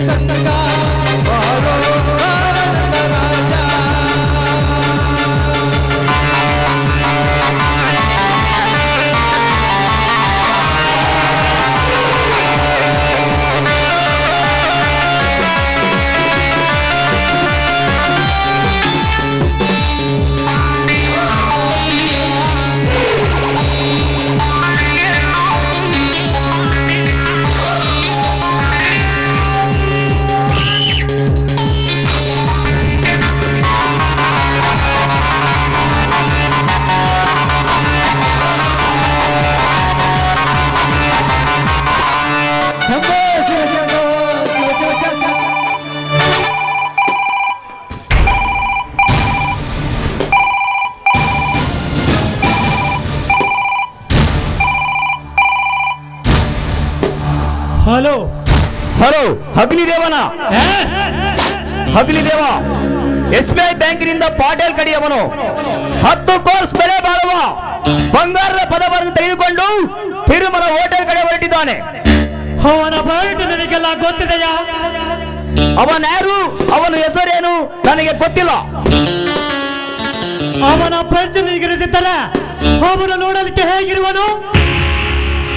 ಸಂತಕ ಬಾರೋ ನನ್ನ ರಾಜ. ಹಲೋ ಹಲೋ, ಅಗ್ನಿದೇವನ? ಅಗ್ನಿದೇವ, SBI ಬ್ಯಾಂಕಿನಿಂದ ಪಾಟೀಲ್ ಕಡಿಯವನು 10 ಕೋರ್ಸ್ ಬೆಲೆ ಬಾಳುವ ಬಂಗಾರದ ಪದವನ್ನು ತೆಗೆದುಕೊಂಡು ತಿರುಮಲ ಹೋಟೆಲ್ ಕಡೆ ಹೊರಟಿದ್ದಾನೆ. ಅವನ ಬಯಲು ನನಗೆಲ್ಲ ಗೊತ್ತಿದೆಯಾ? ಅವನ್ಯಾರು, ಅವನ ಹೆಸರೇನು ನನಗೆ ಗೊತ್ತಿಲ್ಲ. ಅವನ ಪರಿಚಯ ನಿಗದಿದ್ದರೆ ಅವನು ನೋಡಲಿಕ್ಕೆ ಹೇಗಿರುವನು?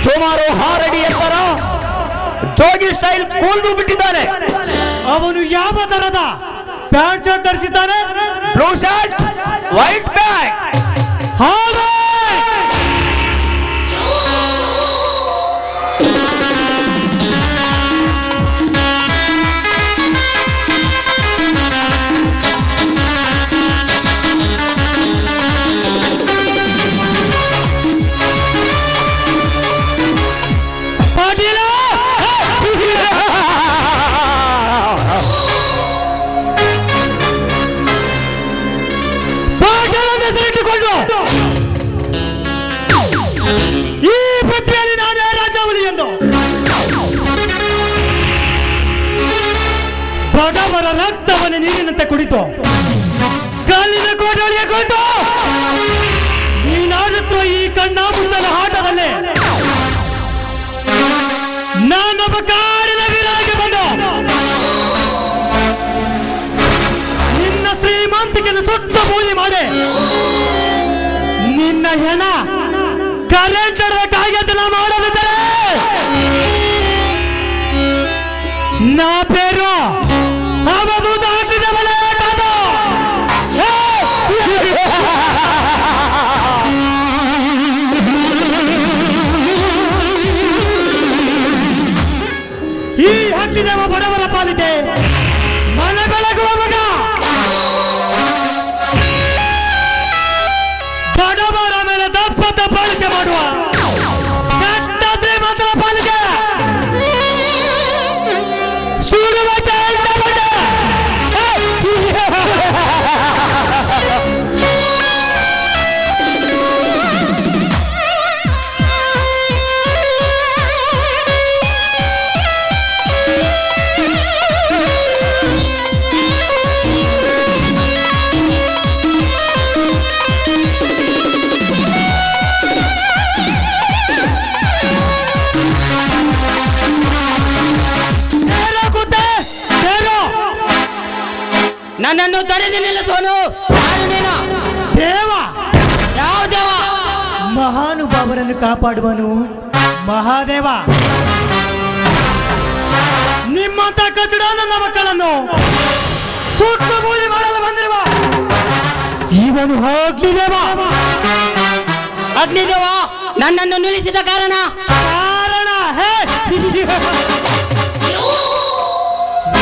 ಸುಮಾರು 6 ಅಡಿ ಎತ್ತರ, ಜೋಗಿ ಸ್ಟೈಲ್ ಕೂಲ್ದು ಬಿಟ್ಟಿದ್ದಾನೆ. ಅವನು ಯಾವ ತರದ ಪ್ಯಾಂಟ್ ಶರ್ಟ್ ಧರಿಸಿದ್ದಾನೆ? Blue shirt, white bag. ಈ ಪೃಥ್ವಿಯಲ್ಲಿ ನಾನೇ ರಾಜಾವಲಿ ಎಂದು ಬಡವರ ರಕ್ತವನ್ನು ನೀರಿನಂತೆ ಕುಡಿತು, ಕಲ್ಲಿನ ಕೋಟೆಯೊಳಗೆ ಕುಳಿತು ನೀನಾಡುತ್ತಿರುವ ಈ ಕಣ್ಣ ಮುಚ್ಚಲ ಆಟದಲ್ಲಿ ನಾನೊಬ್ಬ ಕಾಡಿನ ವೀರನಾಗಿ ಬಂದು ನಿನ್ನ ಶ್ರೀಮಂತಿಕೆಯನ್ನು ಸುತ್ತ ಬೂದಿ ಮಾಡಿ ನಿನ್ನ ಹೆಣ ಕರೆಂಟ್ ಕಾಗೆದೆಲ್ಲ ಮಾಡದಿದ್ದರೆ ನಾ ಪೇರು ಅವಧೂತ ಹಾಕಿದ ಬಲೆ ಆಟದು. ಈ ಹಕ್ಕಿದೇವ ಬಡವರ ಪಾಲಿಕೆ ಮನ ಬೆಳಗುವ ಮಗ, ಬಡವರ ಮೇಲೆ ದಪ್ಪದ ಪಾಲಿಕೆ ಮಾಡುವ ಕೆಟ್ಟ ಶ್ರೀಮಂತರ ಪಾಲಿಕೆ ಸುಡುವ ಕೆಟ್ಟ ಬಡ. ನನ್ನನ್ನು ತಡೆದು ನಿಲ್ಲಿಸೋನು ದೇವ. ಯಾವ ದೇವ? ಮಹಾನುಭಾವರನ್ನು ಕಾಪಾಡುವನು ಮಹಾದೇವ. ನಿಮ್ಮಂತ ಕಚಡ ನನ್ನ ಮಕ್ಕಳನ್ನು ಸುಟ್ಟು ಬೂದಿ ಮಾಡಲು ಬಂದಿರುವ ಇವನು ಅಗ್ನಿದೇವ. ಅಗ್ನಿದೇವ ನನ್ನನ್ನು ನಿಲ್ಲಿಸಿದ ಕಾರಣ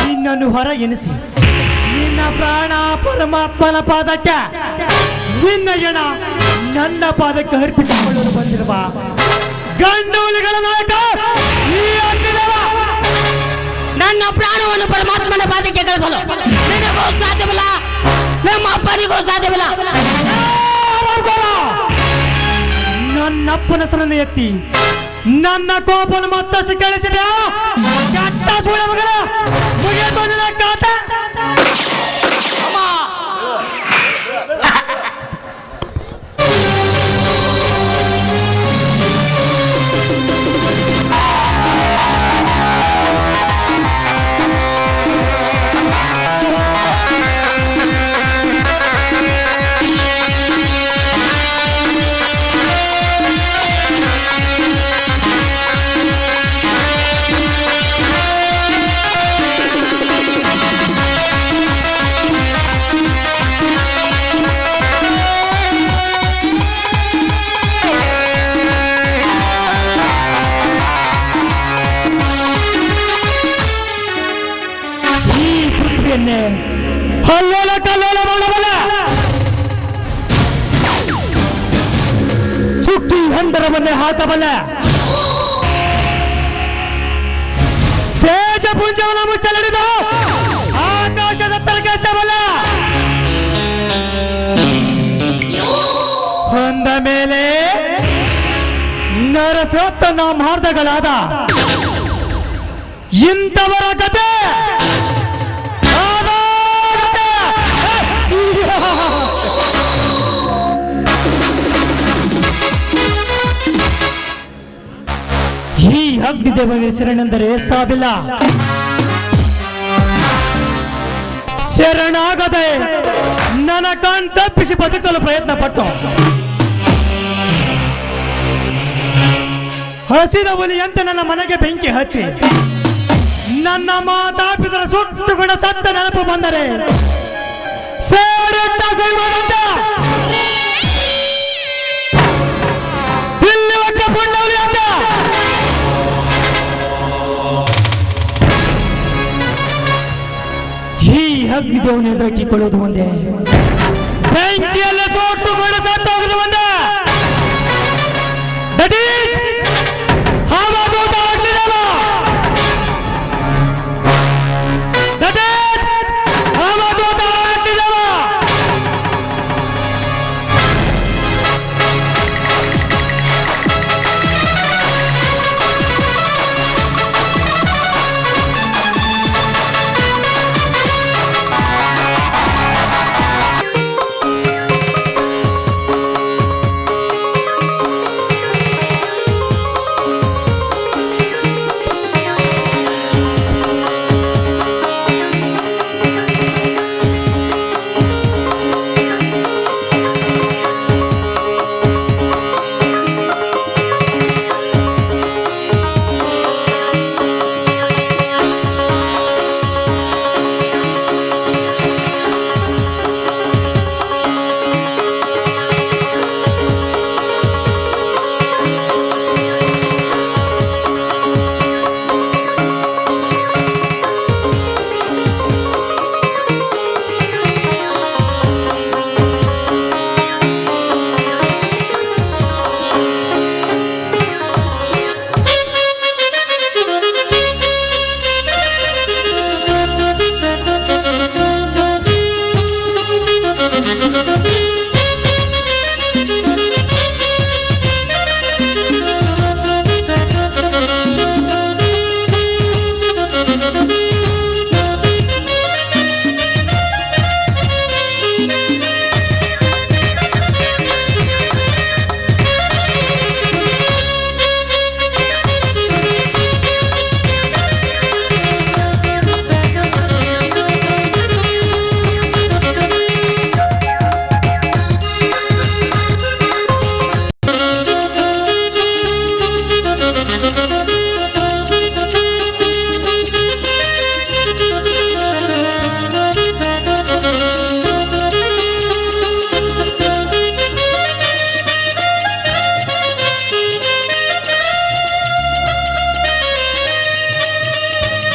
ನಿನ್ನನ್ನು ಹೊರ ಎನಿಸಿ ನಿನ್ನ ಪ್ರಾಣ ಪರಮಾತ್ಮನ ಪಾದಕ್ಕೆ, ನಿನ್ನ ಎಣ ನನ್ನ ಪಾದಕ್ಕೆ ಅರ್ಪಿಸಿಕೊಳ್ಳಲು ಬಂದಿರುವ ಗಂಡುಲಿಗಳ ನಾಯಕ ಈ ಅಗ್ನಿದೇವ. ನನ್ನ ಪ್ರಾಣವನ್ನು ಪರಮಾತ್ಮನ ಪಾದಕ್ಕೆ ಕಳಿಸಲು ನಿನಗೂ ಸಾಧ್ಯವಿಲ್ಲ, ನಮ್ಮ ಅಪ್ಪನಿಗೂ ಸಾಧ್ಯವಿಲ್ಲ. ನನ್ನಪ್ಪನ ಹೆಸರನ್ನು ಎತ್ತಿ ನನ್ನ ಕೋಪನ ಮತ್ತಷ್ಟು ಕೇಳಿಸಿದೆ. ಕೆಟ್ಟ ಸುಳ ಮಗಳ ಮುಗಿಯಿತು ನಿನ್ನ ಕಾಟ. ಭೂಮಿಯನ್ನೇ ಅಲ್ಲೋಲ ಕಲ್ಲೋಲ ಮಾಡಬಲ್ಲ ಚುಕ್ಕಿ ಹಂದರವನ್ನೇ ಹಾಕಬಲ್ಲ ತೇಜಪುಂಜವನ್ನು ಮುಚ್ಚಲಿಡಿದ ಆಕಾಶದ ತಲಕೇಶಬಲ್ಲ ಹೊಂದ ಮೇಲೆ ನರಸತ್ತನ ಮಾರ್ದಗಳಾದ ಇಂಥವರ ಕತೆ ಈ ಅಗ್ನಿದೇವನಿಗೆ ಶರಣೆಂದರೆ ಸಾವಿಲ್ಲ. ಶರಣಾಗದೆ ನನ್ನ ಕಣ್ ತಪ್ಪಿಸಿ ಬದುಕಲು ಪ್ರಯತ್ನ ಪಟ್ಟು ಹಸಿದ ಹುಲಿಯಂತೆ ನನ್ನ ಮನೆಗೆ ಬೆಂಕಿ ಹಚ್ಚಿ ನನ್ನ ಮಾತಾಪಿತರ ಸುಟ್ಟುಕೊಂಡ ಸತ್ತ ನೆನಪು ಬಂದರೆ ಸೇಡುತ್ತ ಸೈಮನಂತ ದಿಲ್ಲಿ ಒಟ್ಟ ಪುಂಡವಲಿ ಅಂತ ಈ ಅಗ್ನಿದೇವನ ಎದುರಕ್ಕಿಕೊಳ್ಳುವುದು ಒಂದೇ, ಬೆಂಕಿಯಲ್ಲಿ ಸುಟ್ಟುಕೊಂಡು ಸತ್ತೋಗುವುದು ಒಂದೇ. ದಟ್ ಈಸ್ ಹಾವಭೂತ ಅಗ್ನಿದೇವ. ದಟ್ ಈಸ್ ಹಾವಭೂತ ಅಗ್ನಿದೇವ.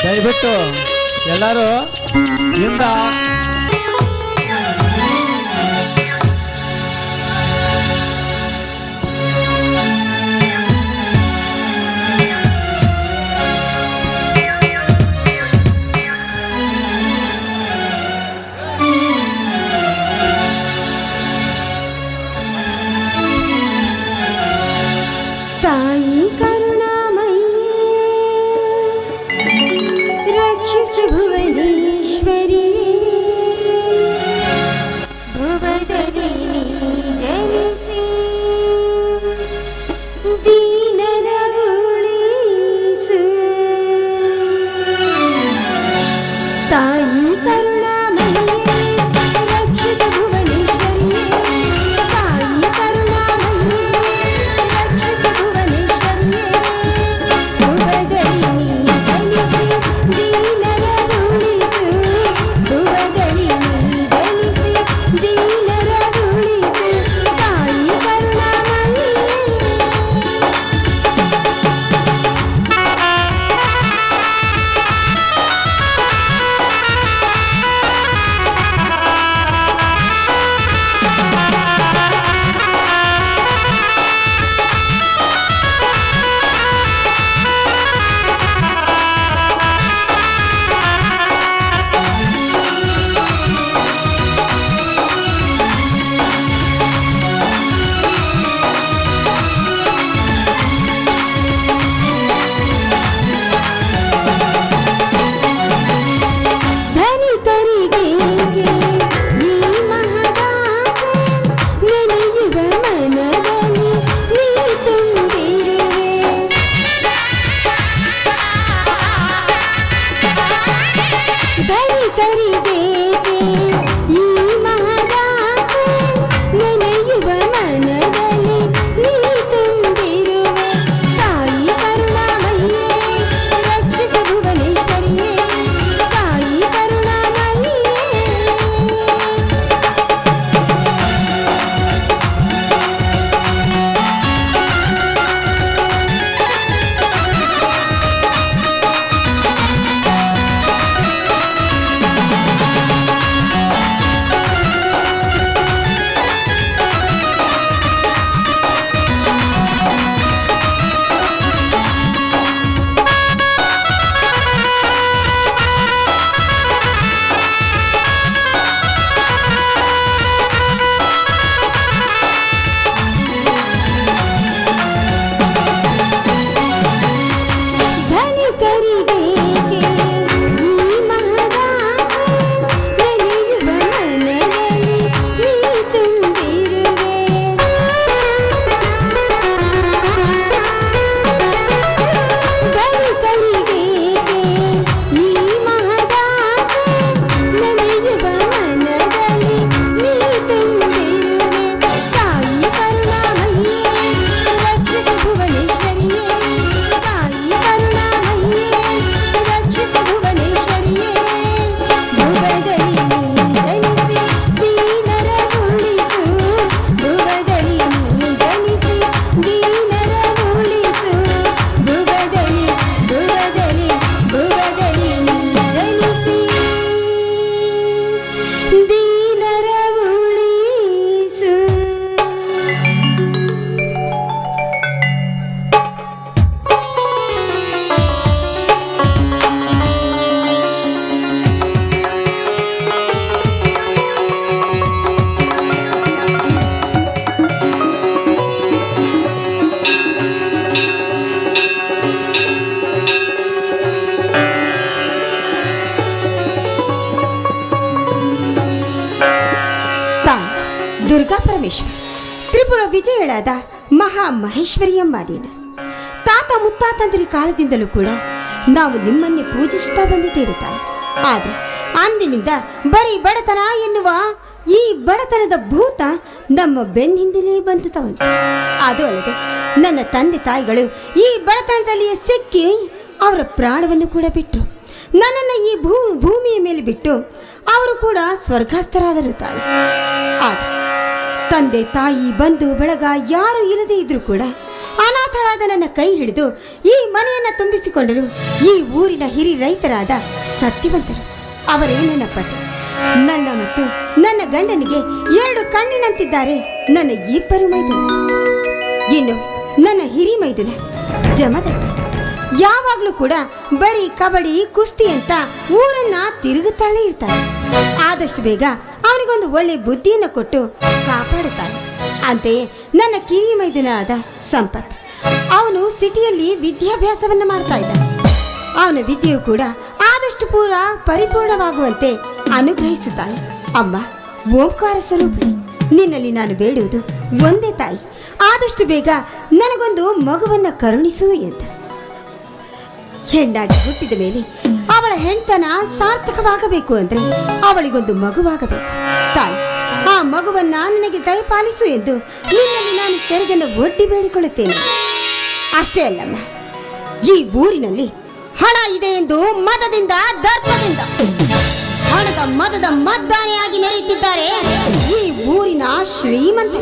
ದಯವಿಟ್ಟು ಎಲ್ಲರೂ ಇಂದ ತಾಯಿ ಕರುಣಾಮಯಿ ರಕ್ಷಿಸು ಭುವನೇಶ್ವರಿ ಭುವದಲ್ಲಿ ಜನಿಸಿ ದೀನರ ಉಳಿಸು ತಾಯಿ ಕರುಣಾಮಯಿ ರಕ್ಷಿಸು ಭುವನೇಶ್ವರಿ ತಾಯಿ ಕರುಣಾಮಯಿ ರಕ್ಷಿಸು ಭುವನೇಶ್ವರಿ ಭುವದಲ್ಲಿ ಜನಿಸಿ ದೀನರ ಉಳಿಸು ಭುವದಲ್ಲಿ ಜನಿಸಿ ದೀನರ ಉಳಿಸು ತಾಯಿ ಕರುಣಾಮಯಿ. ಪರಮೇಶ್ವರ ತ್ರಿಪುರ ವಿಜಯಳಾದ ಮಹಾ ಮಹೇಶ್ವರಿಯಮ್ಮ ನೀನು. ತಾತ ಮುತ್ತಾತಂದರಿ ಕಾಲದಿಂದಲೂ ಕೂಡ ನಾವು ನಿಮ್ಮನ್ನೇ ಪೂಜಿಸುತ್ತಾ ಬಂದಿದ್ದೇವೆ ತಾಯಿ. ಆದರೆ ಅಂದಿನಿಂದ ಬರೀ ಬಡತನ ಎನ್ನುವ ಈ ಬಡತನದ ಭೂತ ನಮ್ಮ ಬೆನ್ನಿಂದಲೇ ಬಂತು ತವಂತ. ಅದು ಅಲ್ಲದೆ ನನ್ನ ತಂದೆ ತಾಯಿಗಳು ಈ ಬಡತನದಲ್ಲಿಯೇ ಸಿಕ್ಕಿ ಅವರ ಪ್ರಾಣವನ್ನು ಕೂಡ ಬಿಟ್ಟರು. ನನ್ನನ್ನು ಈ ಭೂಮಿಯ ಮೇಲೆ ಬಿಟ್ಟು ಅವರು ಕೂಡ ಸ್ವರ್ಗಸ್ಥರಾದರು ತಾಯಿ. ಆದರೆ ತಂದೆ ತಾಯಿ ಬಂಧು ಬಳಗ ಯಾರು ಇಲ್ಲದೇ ಇದ್ರೂ ಕೂಡ ಅನಾಥಳಾದ ನನ್ನ ಕೈ ಹಿಡಿದು ಈ ಮನೆಯನ್ನು ತುಂಬಿಸಿಕೊಂಡರು ಈ ಊರಿನ ಹಿರಿ ರೈತರಾದ ಸತ್ಯವಂತರು. ಅವರೇ ನನ್ನ ಪತಿ. ನನ್ನ ಮತ್ತು ನನ್ನ ಗಂಡನಿಗೆ 2 ಕಣ್ಣಿನಂತಿದ್ದಾರೆ ನನ್ನ ಇಬ್ಬರು ಮೈದುನ. ಇನ್ನು ನನ್ನ ಹಿರಿ ಮೈದುನ ಜಮದಗ್ನಿ ಯಾವಾಗಲೂ ಕೂಡ ಬರೀ ಕಬಡ್ಡಿ ಕುಸ್ತಿ ಅಂತ ಊರನ್ನ ತಿರುಗುತ್ತಾಳೆ ಇರ್ತಾನೆ. ಆದಷ್ಟು ಬೇಗ ಅವನಿಗೊಂದು ಒಳ್ಳೆ ಬುದ್ಧಿಯನ್ನು ಕೊಟ್ಟು ಕಾಪಾಡುತ್ತಾನೆ. ಅಂತೆಯೇ ನನ್ನ ಕಿರಿ ಮೈದುನ ಆದ ಸಂಪತ್, ಅವನು ಸಿಟಿಯಲ್ಲಿ ವಿದ್ಯಾಭ್ಯಾಸವನ್ನು ಮಾಡ್ತಾ ಇದ್ದ. ಅವನ ವಿದ್ಯೆಯು ಕೂಡ ಆದಷ್ಟು ಪರಿಪೂರ್ಣವಾಗುವಂತೆ ಅನುಗ್ರಹಿಸುತ್ತಾನೆ. ಅಮ್ಮ ಓಂಕಾರ ಸ್ವರೂಪಿಣಿ, ನಿನ್ನಲ್ಲಿ ನಾನು ಬೇಡುವುದು ಒಂದೇ ತಾಯಿ, ಆದಷ್ಟು ಬೇಗ ನನಗೊಂದು ಮಗುವನ್ನು ಕರುಣಿಸು ಎಂದು. ಹೆಣ್ಣಾಗಿ ಹುಟ್ಟಿದ ಮೇಲೆ ಅವಳ ಹೆಣ್ತನ ಸಾರ್ಥಕವಾಗಬೇಕು ಅಂದರೆ ಅವಳಿಗೊಂದು ಮಗುವಾಗಬೇಕು ತಾಯಿ. ಆ ಮಗುವನ್ನ ನನಗೆ ದಯಪಾಲಿಸು ಎಂದು ನಿನ್ನಲ್ಲಿ ನಾನು ತೆರಿಗೆಯನ್ನು ಒಡ್ಡಿ ಬೇಡಿಕೊಳ್ಳುತ್ತೇನೆ. ಅಷ್ಟೇ ಅಲ್ಲಮ್ಮ, ಈ ಊರಿನಲ್ಲಿ ಹಣ ಇದೆ ಎಂದು ಮದದಿಂದ ದರ್ಪದಿಂದ ಹಣದ ಮದದ ಮದ್ದಾನೆಯಾಗಿ ಮೆರೆಯುತ್ತಿದ್ದಾರೆ ಈ ಊರಿನ ಶ್ರೀಮಂತ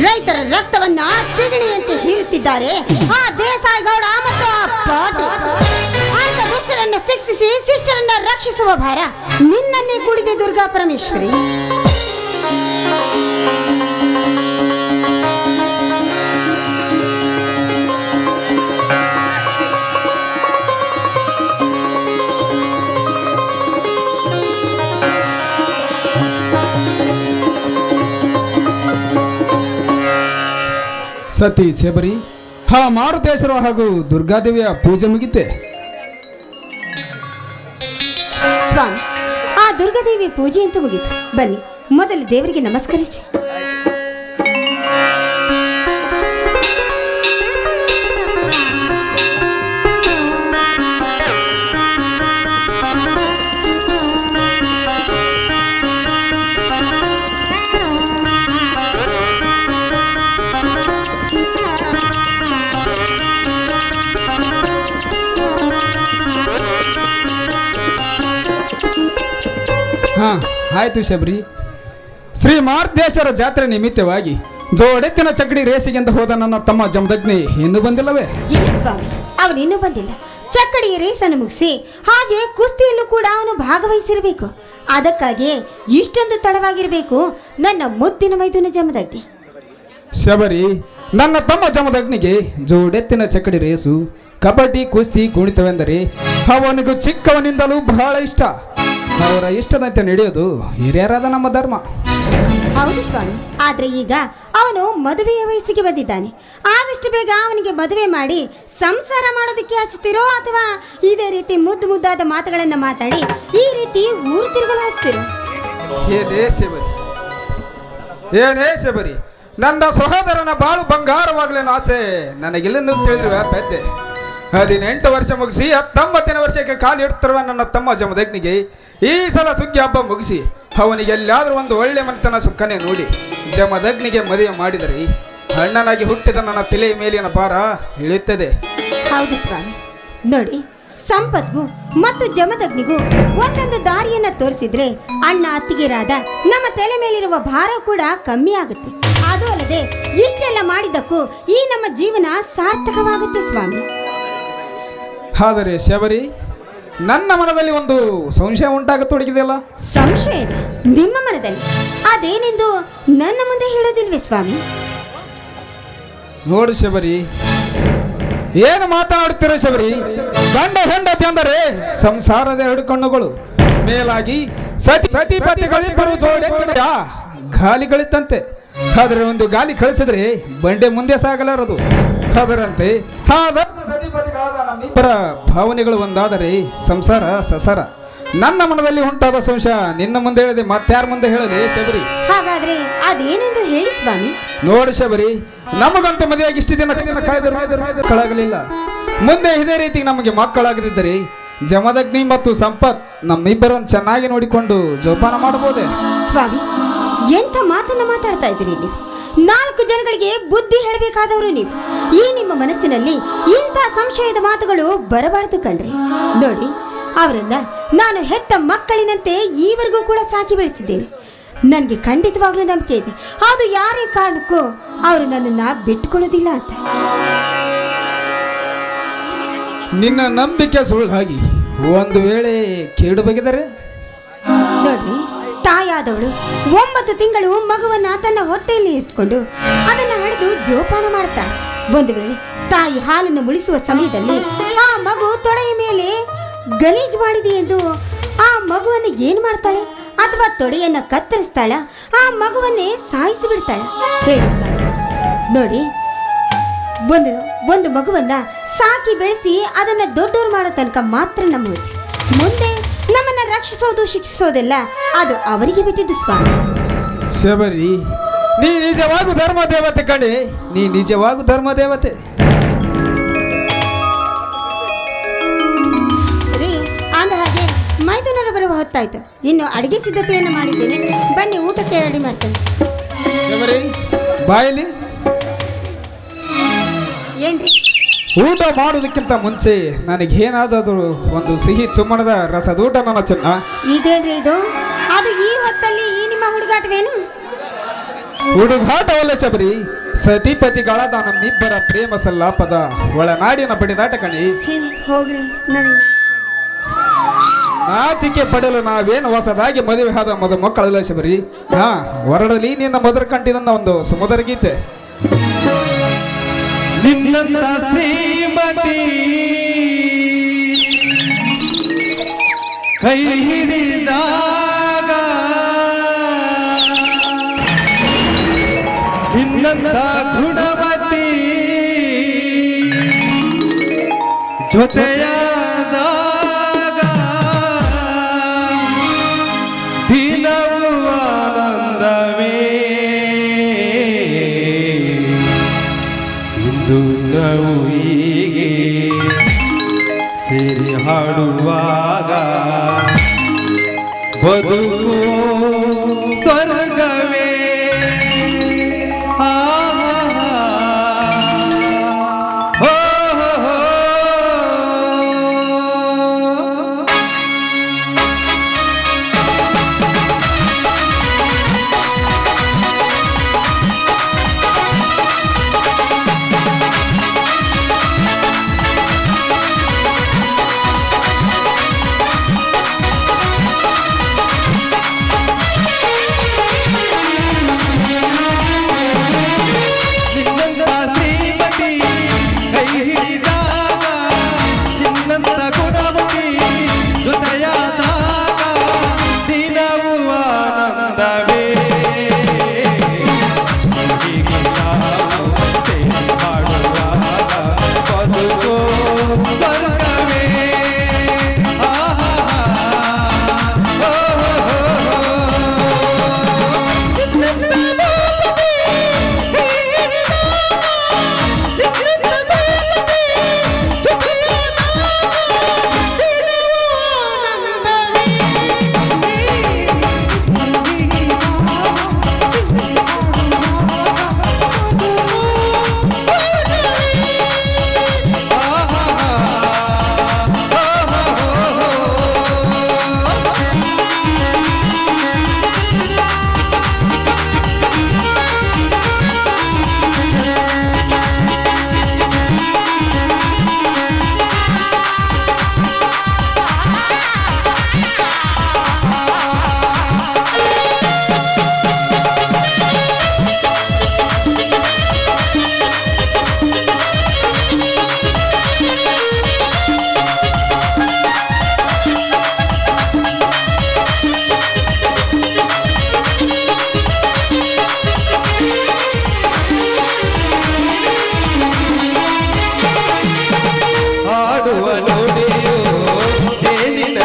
ರೈತರ ರಕ್ತವನ್ನ ತಿಗಣಿಯಂತೆ ಹೀರುತ್ತಿದ್ದಾರೆ ಆ ದೇಸಾಯಿ ಗೌಡ ಮತ್ತು ಆ ಪಾಟಿ. ಅಂತ ದುಷ್ಟರನ್ನ ಶಿಕ್ಷಿಸಿ ಶಿಷ್ಟರನ್ನ ರಕ್ಷಿಸುವ ಭಾರ ನಿನ್ನನ್ನೇ ಕೂಡಿದೆ ದುರ್ಗಾ ಪರಮೇಶ್ವರಿ. ಸತಿ ಶಬರಿ, ಮಾರುತೇಶ್ವರ ಹಾಗೂ ದುರ್ಗಾದೇವಿಯ ಪೂಜೆ ಮುಗಿತೆ. ಸ್ವಾಮಿ, ಆ ದುರ್ಗಾದೇವಿಯ ಪೂಜೆ ಅಂತೂ ಮುಗಿತು. ಬನ್ನಿ ಮೊದಲು ದೇವರಿಗೆ ನಮಸ್ಕರಿಸಿ. ಆಯ್ತು ಶಬರಿ. ಶ್ರೀ ಮಾರುತೇಶ್ವರ ಜಾತ್ರೆ ನಿಮಿತ್ತವಾಗಿ ಜೋಡೆತ್ತಿನ ಚಕಡಿ ರೇಸಿಗೆಂದು ಹೋದ ನನ್ನ ತಮ್ಮ ಜಮದಗ್ನಿ ಇನ್ನೂ ಬಂದಿಲ್ಲವೇ? ಇಲ್ಲ ಸ್ವಾಮಿ, ಅವನಿನ್ನೂ ಬಂದಿಲ್ಲ. ಚಕ್ಕಡಿಯ ರೇಸನ್ನು ಮುಗಿಸಿ ಹಾಗೆ ಕುಸ್ತಿಯಲ್ಲೂ ಕೂಡ ಅವನು ಭಾಗವಹಿಸಿರಬೇಕು. ಅದಕ್ಕಾಗಿಯೇ ಇಷ್ಟೊಂದು ತಡವಾಗಿರಬೇಕು ನನ್ನ ಮುದ್ದಿನ ಮೈದುನ ಜಮದಗ್ನಿ. ಶಬರಿ, ನನ್ನ ತಮ್ಮ ಜಮದಗ್ನಿಗೆ ಜೋಡೆತ್ತಿನ ಚಕಡಿ ರೇಸು, ಕಬಡ್ಡಿ, ಕುಸ್ತಿ, ಕುಣಿತವೆಂದರೆ ಅವನಿಗೂ ಚಿಕ್ಕವನಿಂದಲೂ ಬಹಳ ಇಷ್ಟ. ಅವರ ಇಷ್ಟದಂತೆ ನಡೆಯೋದು ಹಿರಿಯರಾದ ನಮ್ಮ ಧರ್ಮ. ಹೌದು ಸ್ವಾಮಿ, ಆದ್ರೆ ಈಗ ಅವನು ಮದುವೆಯ ವಯಸ್ಸಿಗೆ ಬಂದಿದ್ದಾನೆ. ಆದಷ್ಟು ಬೇಗ ಅವನಿಗೆ ಮದುವೆ ಮಾಡಿ ಸಂಸಾರ ಮಾಡೋದಕ್ಕೆ ಹಚ್ಚುತ್ತೀರೋ ಅಥವಾ ಇದೇ ರೀತಿ ಮುದ್ದು ಮುದ್ದಾದ ಮಾತುಗಳನ್ನು ಮಾತಾಡಿ ಈ ರೀತಿ ಊರು ತಿರುಗಲು ಹಚ್ತೀರೋ? ಏನೇ ಶಬರಿ, ನನ್ನ ಸಹೋದರನ ಬಾಳು ಬಂಗಾರವಾಗಲೇನು ಆಸೆ ನನಗಿಲ್ಲೆಂದು ತಿಳಿದಿರುವ ಪೆದ್ದೆ. 18 ವರ್ಷ ಮುಗಿಸಿ 19ನೇ ವರ್ಷಕ್ಕೆ ಕಾಲು ಇಡ್ತಿರುವ ನನ್ನ ತಮ್ಮ ಜಮದಗ್ನಿಗೆ ಈ ಸಲ ಸುಗ್ಗಿ ಹಬ್ಬ ಮುಗಿಸಿ ಅವನಿಗೆ ಎಲ್ಲಾದರೂ ಒಂದು ಒಳ್ಳೆ ಮನೆತನ ಸುಖನೇ ನೋಡಿ ಜಮದಗ್ನಿಗೆ ಮದುವೆ ಮಾಡಿದರೆ ಅಣ್ಣನಾಗಿ ಹುಟ್ಟಿದ ನನ್ನ ತಲೆಯ ಮೇಲಿನ ಭಾರ ಇಳಿಯುತ್ತದೆ. ಹೌದು ಸ್ವಾಮಿ, ನೋಡಿ, ಸಂಪತ್ಗೂ ಮತ್ತು ಜಮದಗ್ನಿಗೂ ಒಂದೊಂದು ದಾರಿಯನ್ನ ತೋರಿಸಿದ್ರೆ ಅಣ್ಣ ಅತ್ತಿಗೆರಾದ ನಮ್ಮ ತಲೆ ಮೇಲಿರುವ ಭಾರ ಕೂಡ ಕಮ್ಮಿ ಆಗುತ್ತೆ. ಅದು ಅಲ್ಲದೆ ಇಷ್ಟೆಲ್ಲ ಮಾಡಿದ್ದಕ್ಕೂ ಈ ನಮ್ಮ ಜೀವನ ಸಾರ್ಥಕವಾಗುತ್ತೆ ಸ್ವಾಮಿ. ಆದರೆ ಶಬರಿ, ನನ್ನ ಮನದಲ್ಲಿ ಒಂದು ಸಂಶಯ ಉಂಟಾಗತೊಡಗಿದೆಯಲ್ಲ? ಸಂಶಯ ಇದೆ ನಿಮ್ಮ ಮನದಲ್ಲಿ? ಅದೇನೆಂದು ನನ್ನ ಮುಂದೆ ಹೇಳೋದಿಲ್ವೇ ಸ್ವಾಮಿ? ನೋಡು ಶಬರಿ, ಏನು ಮಾತನಾಡುತ್ತೀರೋ ಶಬರಿ? ಗಂಡ ಹೆಂಡತಿ ಅಂದರೆ ಸಂಸಾರದ 2 ಕಣ್ಣುಗಳು. ಮೇಲಾಗಿ ಸತಿಪತಿಗಳಿಬ್ಬರು ಜೋಡಿ ಗಾಲಿಗಳಿದ್ದಂತೆ. ಆದರೆ ಒಂದು ಗಾಲಿ ಕಳಿಸಿದ್ರೆ ಬಂಡೆ ಮುಂದೆ ಸಾಗಲಾರದು. ಅದರಂತೆ ನಮ್ಮಿಬ್ಬರ ಭಾವನೆಗಳು ಒಂದಾದರೆ ಸಂಸಾರ ಸಸರ. ನನ್ನ ಮನದಲ್ಲಿ ಉಂಟಾದ ಸಂಶಯ ನಿನ್ನ ಮುಂದೆ ಹೇಳಿದೆ ಮತ್ತಾರ ಮುಂದೆ ಹೇಳದೆ ಶಬರಿ. ಹಾಗಾದ್ರೆ ಅದೇನೆಂದು ಹೇಳಿ ಸ್ವಾಮಿ. ನೋಡಿ ಶಬರಿ, ನಮಗಂತೂ ಮದುವೆಯಾಗಿ ಇಷ್ಟು ದಿನ ಮಕ್ಕಳಾಗಲಿಲ್ಲ. ಮುಂದೆ ಇದೇ ರೀತಿ ನಮಗೆ ಮಕ್ಕಳಾಗದಿದ್ದರೆ ಜಮದಗ್ನಿ ಮತ್ತು ಸಂಪತ್ ನಮ್ಮಿಬ್ಬರನ್ನು ಚೆನ್ನಾಗಿ ನೋಡಿಕೊಂಡು ಜೋಪಾನ ಮಾಡಬಹುದೇ? ಸ್ವಾಮಿ, ಎಂಥ ಮಾತನ್ನ ಮಾತಾಡ್ತಾ ಇದ್ದೀರಿ ನೀವು. 4 ಜನಗಳಿಗೆ ಬುದ್ಧಿ ಹೇಳಬೇಕಾದವರು ನೀವು. ಈ ನಿಮ್ಮ ಮನಸ್ಸಿನಲ್ಲಿ ಇಂಥ ಸಂಶಯದ ಮಾತುಗಳು ಬರಬಾರದು ಕಣ್ರಿ. ನೋಡಿ, ಅವರನ್ನ ನಾನು ಹೆತ್ತ ಮಕ್ಕಳಿನಂತೆ ಈವರೆಗೂ ಕೂಡ ಸಾಕಿ ಬೆಳೆಸಿದ್ದೇನೆ. ನನಗೆ ಖಂಡಿತವಾಗ್ಲೂ ನಂಬಿಕೆ ಇದೆ, ಅದು ಯಾರೇ ಕಾರಣಕ್ಕೂ ಅವರು ನನ್ನನ್ನು ಬಿಟ್ಟುಕೊಳ್ಳೋದಿಲ್ಲ ಅಂತ. ನಿನ್ನ ನಂಬಿಕೆ ಸುಳ್ಳಾಗಿ ಒಂದು ವೇಳೆ ಕೇಡು ಬಗೆದರೆ? ನೋಡ್ರಿ, ತಾಯಾದವಳು 9 ತಿಂಗಳು ಮಗುವನ್ನ ತನ್ನ ಹೊಟ್ಟೆಯಲ್ಲಿ ಇಟ್ಕೊಂಡು ಅದನ್ನ ಹಡೆದು ಜೋಪಾನ ಮಾಡ್ತಾಳೆ. ಒಂದು ವೇಳೆ ತಾಯಿ ಹಾಲನ್ನು ಮುಳಿಸುವ ಸಮಯದಲ್ಲಿ ಆ ಮಗು ತೊಡೆಯ ಮೇಲೆ ಗಲೀಜು ಮಾಡಿದೆ ಎಂದು ಆ ಮಗುವನ್ನು ಏನ್ ಮಾಡ್ತಾಳೆ? ಅಥವಾ ತೊಡೆಯನ್ನ ಕತ್ತರಿಸ್ತಾಳ? ಆ ಮಗುವನ್ನೇ ಸಾಯಿಸಿ ಬಿಡ್ತಾಳ? ಹೇಳಿ ನೋಡಿ, ಒಂದು ಮಗುವನ್ನ ಸಾಕಿ ಬೆಳೆಸಿ ಅದನ್ನ ದೊಡ್ಡವರು ಮಾಡೋ ತನಕ ಮಾತ್ರ ನಮ್ಮ ಮುಂದೆ ನಮ್ಮನ್ನ ರಕ್ಷಿಸೋದು ಶಿಕ್ಷಿಸೋದೆಲ್ಲ ಅದು ಅವರಿಗೆ ಬಿಟ್ಟಿದ್ದು ಸ್ವಾಮಿ. ಶಬರಿ, ನೀ ನಿಜವಾಗೂ ಧರ್ಮ ದೇವತೆ ಕಣೆ, ನೀ ನಿಜವಾಗೂ ಧರ್ಮ ದೇವತೆ. ರೀ, ಅಂದ ಹಾಗೆ ಮೈದಾನರು ಬರುವ ಹೊತ್ತಾಯ್ತು. ಇನ್ನು ಅಡಿಗೆ ಸಿದ್ಧತೆಯನ್ನು ಮಾಡಿದ್ದೇನೆ, ಬನ್ನಿ ಊಟಕ್ಕೆ ರೆಡಿ ಮಾಡ್ತೇನೆ. ಶಬರಿ, ಬಾಯಲ್ಲಿ ಏನ್ರಿ? ಊಟ ಮಾಡೋದಕ್ಕಿಂತ ಮುಂಚೆ ನನಗೇನಾದರೂ ಒಂದು ಸಿಹಿ ಚುಮ್ಮಣದ ರಸದ ಊಟ ನನ್ನ ಚೆನ್ನ. ಇದೇನ್ರಿ ಇದು? ಅದು ಈ ಹೊತ್ತಲ್ಲಿ ಈ ನಿಮ್ಮ ಹುಡುಗಾಟವೇನು? ಹುಡುಗಾಟವಲ್ಲ ಶಬರಿ, ಸತಿಪತಿಗಳಾದ ನಮ್ಮಿಬ್ಬರ ಪ್ರೇಮ ಸಲ್ಲಾಪದ ಒಳನಾಡಿನ ಬಡಿದಾಟ ಕಣಿ. ಛೀ, ಹೋಗ್ರಿ. ನನಗೆ ನಾಚಿಕೆ ಪಡೆಯಲು ನಾವೇನು ಹೊಸದಾಗಿ ಮದುವೆ ಆದ ಮಕ್ಕಳಲ್ಲ ಶಬರಿ. ಹೊರಡಲಿ ನಿನ್ನ ಮಧುರ ಕಂಠಿನ ಒಂದು ಸುಮಧುರ ಗೀತೆ. ನಿನ್ನಂತ ಶ್ರೀಮತಿ ಕೈ ಹಿಡಿದಾಗ, ನಿನ್ನಂತ ಗುಣವತಿ ಜೊತೆಯಾದಾಗ ದಿನವೂ ಆನಂದವೇ. ಇಂದು ನಾವು ಹೀಗೆ ಸೇರಿ ಹಾಡುವಾಗ ಬದುಕು ಸ್ವರ್ಗವೇ.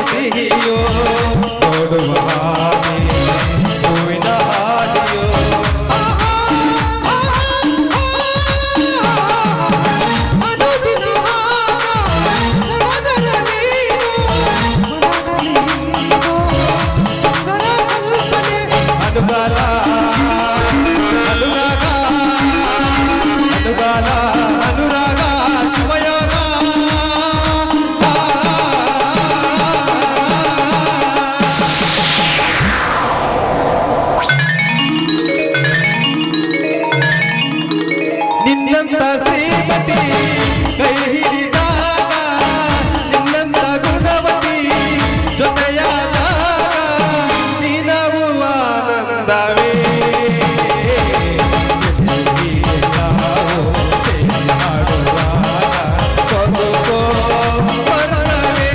ಸಿಹಿಯೋ ನೋಡುವ ಹಾಗೆ ಹೂವಿನ ಹಾದಿಯೋ ಅನುಗಾಲ ಅನುರಾಗ ಅನುಗಾಲ ಅನುರಾಗ ಶಿವಯೋಗ ನಿನ್ನಂತ ಶ್ರೀಮತಿ ಕೈ ಹಿಡಿದಾಗ ನಿನ್ನಂತ ಗುಣವತಿ ಜೊತೆಯಾದಾಗ ದಿನವೂ ಆನಂದವೇ ಬದುಕೋ ವರ್ಣವೇ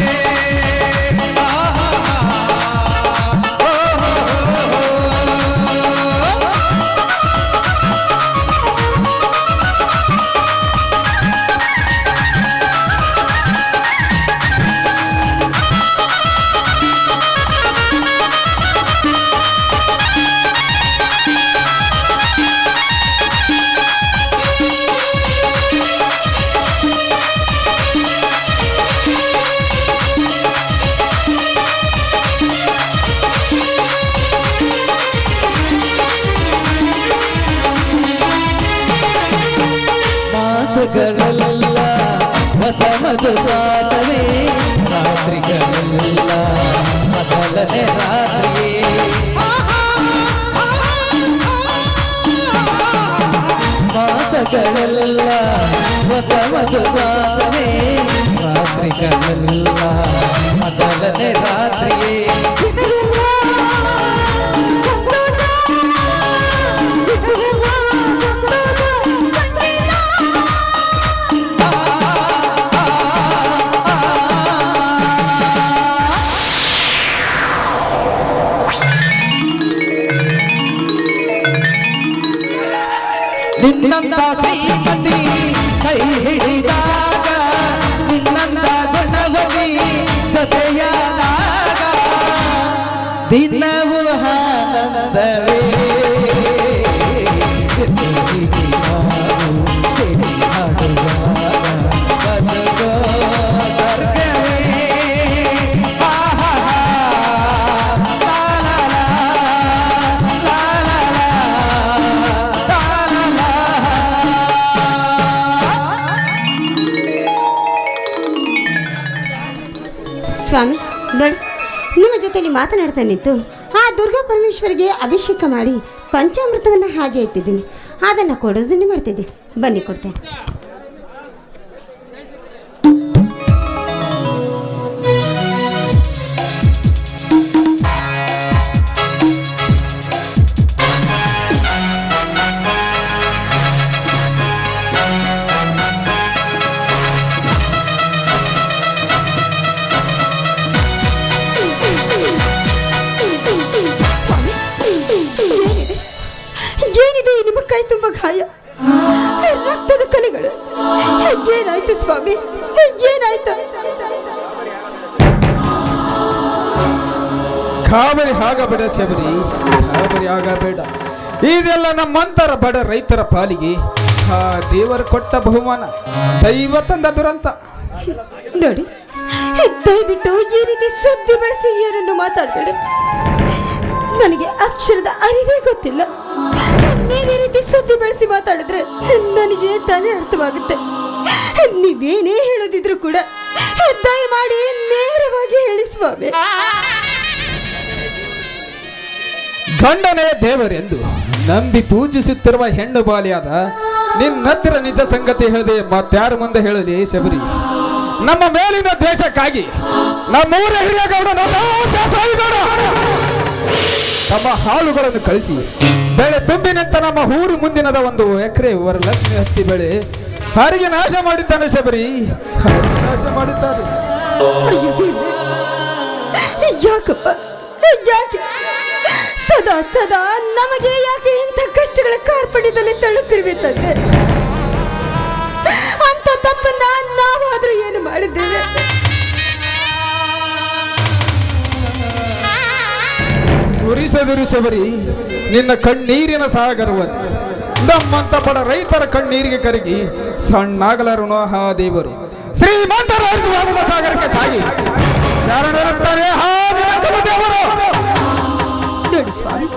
ಮಾಸಗಳೆಲ್ಲ ಹೊಸ ಮಧುವಾದವೇ ರಾತ್ರಿಗಳೆಲ್ಲ ಮೊದಲನೇ ರಾತ್ರಿಯೇ ಮಾಸಗಳೆಲ್ಲ ಹೊಸ ಮಧುವಾದವೇ ರಾತ್ರಿಗಳೆಲ್ಲ ಮೊದಲನೇ ರಾತ್ರಿಯೇ ನಿನ್ನಂತ ಶ್ರೀಮತಿ ಕೈ ಹಿಡಿದಾಗ ನಿನ್ನಂತ ಗುಣವತಿ ಜೊತೆಯಾದಾಗ ದಿನವೂ ಆನಂದವೇ ಜೊತೆಗೆ ನಾವು ಸೇರಿ ಹಾಡುವಾಗ ಬದುಕೋ ಸ್ವರ್ಗವೇ. ಆಹಾಹಾ, ಲಾ ಲಾ ಲಾ, ಲಾ ಲಾ ಲಾ, ಲಾ ಲಾ ಲಾ. ಸ್ವಾಮಿ ನೋಡಿ, ನಿಮ್ಮ ಜೊತೆಲಿ ಮಾತನಾಡ್ತಾ ನಿಂತು ಆ ದುರ್ಗಾ ಪರಮೇಶ್ವರಿಗೆ ಅಭಿಷೇಕ ಮಾಡಿ ಪಂಚಾಮೃತವನ್ನು ಹಾಗೆ ಇಟ್ಟಿದ್ದೀನಿ. ಅದನ್ನು ಕೊಡೋದನ್ನೇ ಮಾಡ್ತಿದ್ದೆ. ಬನ್ನಿ ಕೊಡ್ತೇನೆ. ಏನಿದೆ ಈ ನಿಮ್ಮ ಕೈ ತುಂಬ ಗಾಯ, ರಕ್ತದ ಕಲೆಗಳು. ಏನಾಯ್ತು ಸ್ವಾಮಿ, ಏನಾಯ್ತು? ಕಾಬರಿ ಆಗಬೇಡ ಶಬರಿ, ಕಾಬರಿ ಆಗಬೇಡ. ಇದೆಲ್ಲ ನಮ್ಮಂತರ ಬಡ ರೈತರ ಪಾಲಿಗೆ ಆ ದೇವರು ಕೊಟ್ಟ ಬಹುಮಾನ, ದೈವ ತಂದ ದುರಂತ. ನೋಡಿ, ದಯವಿಟ್ಟು ಈ ರೀತಿ ಸುದ್ದಿ ಬಳಸಿ ಏನನ್ನು ಮಾತಾಡಬೇಡಿ. ನನಗೆ ಅಕ್ಷರದ ಅರಿವೇ ಗೊತ್ತಿಲ್ಲ. ನೀವು ಈ ರೀತಿ ಸುದ್ದಿ ಬೆಳೆಸಿ ಮಾತಾಡಿದ್ರೆ ನನಗೆ ತಾನೇ ಅರ್ಥವಾಗುತ್ತೆ. ನೀವೇನೇ ಹೇಳೋದಿದ್ರು ಕೂಡ ದಯಮಾಡಿ ನೇರವಾಗಿ ಹೇಳಿ ಸ್ವಾಮಿ. ಗಂಡನೇ ದೇವರೆಂದು ನಂಬಿ ಪೂಜಿಸುತ್ತಿರುವ ಹೆಣ್ಣು ಬಾಲಿಯಾದ ನಿನ್ನತ್ತಿರ ನಿಜ ಸಂಗತಿ ಹೇಳದೆ ಮತ್ತಾರ ಮುಂದೆ ಹೇಳಲಿ ಶಬರಿ. ನಮ್ಮ ಮೇಲಿನ ದ್ವೇಷಕ್ಕಾಗಿ ನಮ್ಮೂರ ಹಿರಿಯಗೌಡ ನಮ್ಮ ಹಾಳುಗಳನ್ನು ಕಳಿಸಿ ಬೆಳೆ ತುಂಬಿ ನಿಂತ ನಮ್ಮ ಊರು ಮುಂದಿನದ 1 ಎಕರೆ ವರಲಕ್ಷ್ಮಿ ಹತ್ತಿ ಬೆಳೆ ಹರಿಗೆ ನಾಶ ಮಾಡಿದ್ದಾನೆ ಶಬರಿ, ನಾಶ ಮಾಡಿದ್ದಾನೆ. ಅಯ್ಯೋ ದೇವ್ರೇ, ಯಾಕಪ್ಪ ಯಾಕೆ ಸದಾ ಸದಾ ನಮಗೆ ಯಾಕೆ ಇಂಥ ಕಷ್ಟಗಳ ಕಾರ್ಪಣ್ಯದಲ್ಲಿ ತಳ್ಳುತ್ತಿರುವೆ ತಂದೆ? ಅಂತ ತಪ್ಪನ್ನ ನಾವಾದ್ರೂ ಏನು ಮಾಡಿದ್ದೇವೆ? ಸುರಿಸದಿರು ಶಬರಿ ನಿನ್ನ ಕಣ್ಣೀರಿನ ಸಾಗರವನ್ನು. ನಮ್ಮಂತ ಬಡ ರೈತರ ಕಣ್ಣೀರಿಗೆ ಕರಗಿ ಸಣ್ಣಾಗಲರುಣೋ ಆ ದೇವರು ಶ್ರೀಮಂತರ ಸ್ವಾಮದ ಸಾಗರಕ್ಕೆ ಸಾಗಿ ಶರಣರುತ್ತಾರೆ ಹಾ ನಿನ್ನ ಕವಿದೇವರು. ನೋಡಿ ಸ್ವಾಮಿ,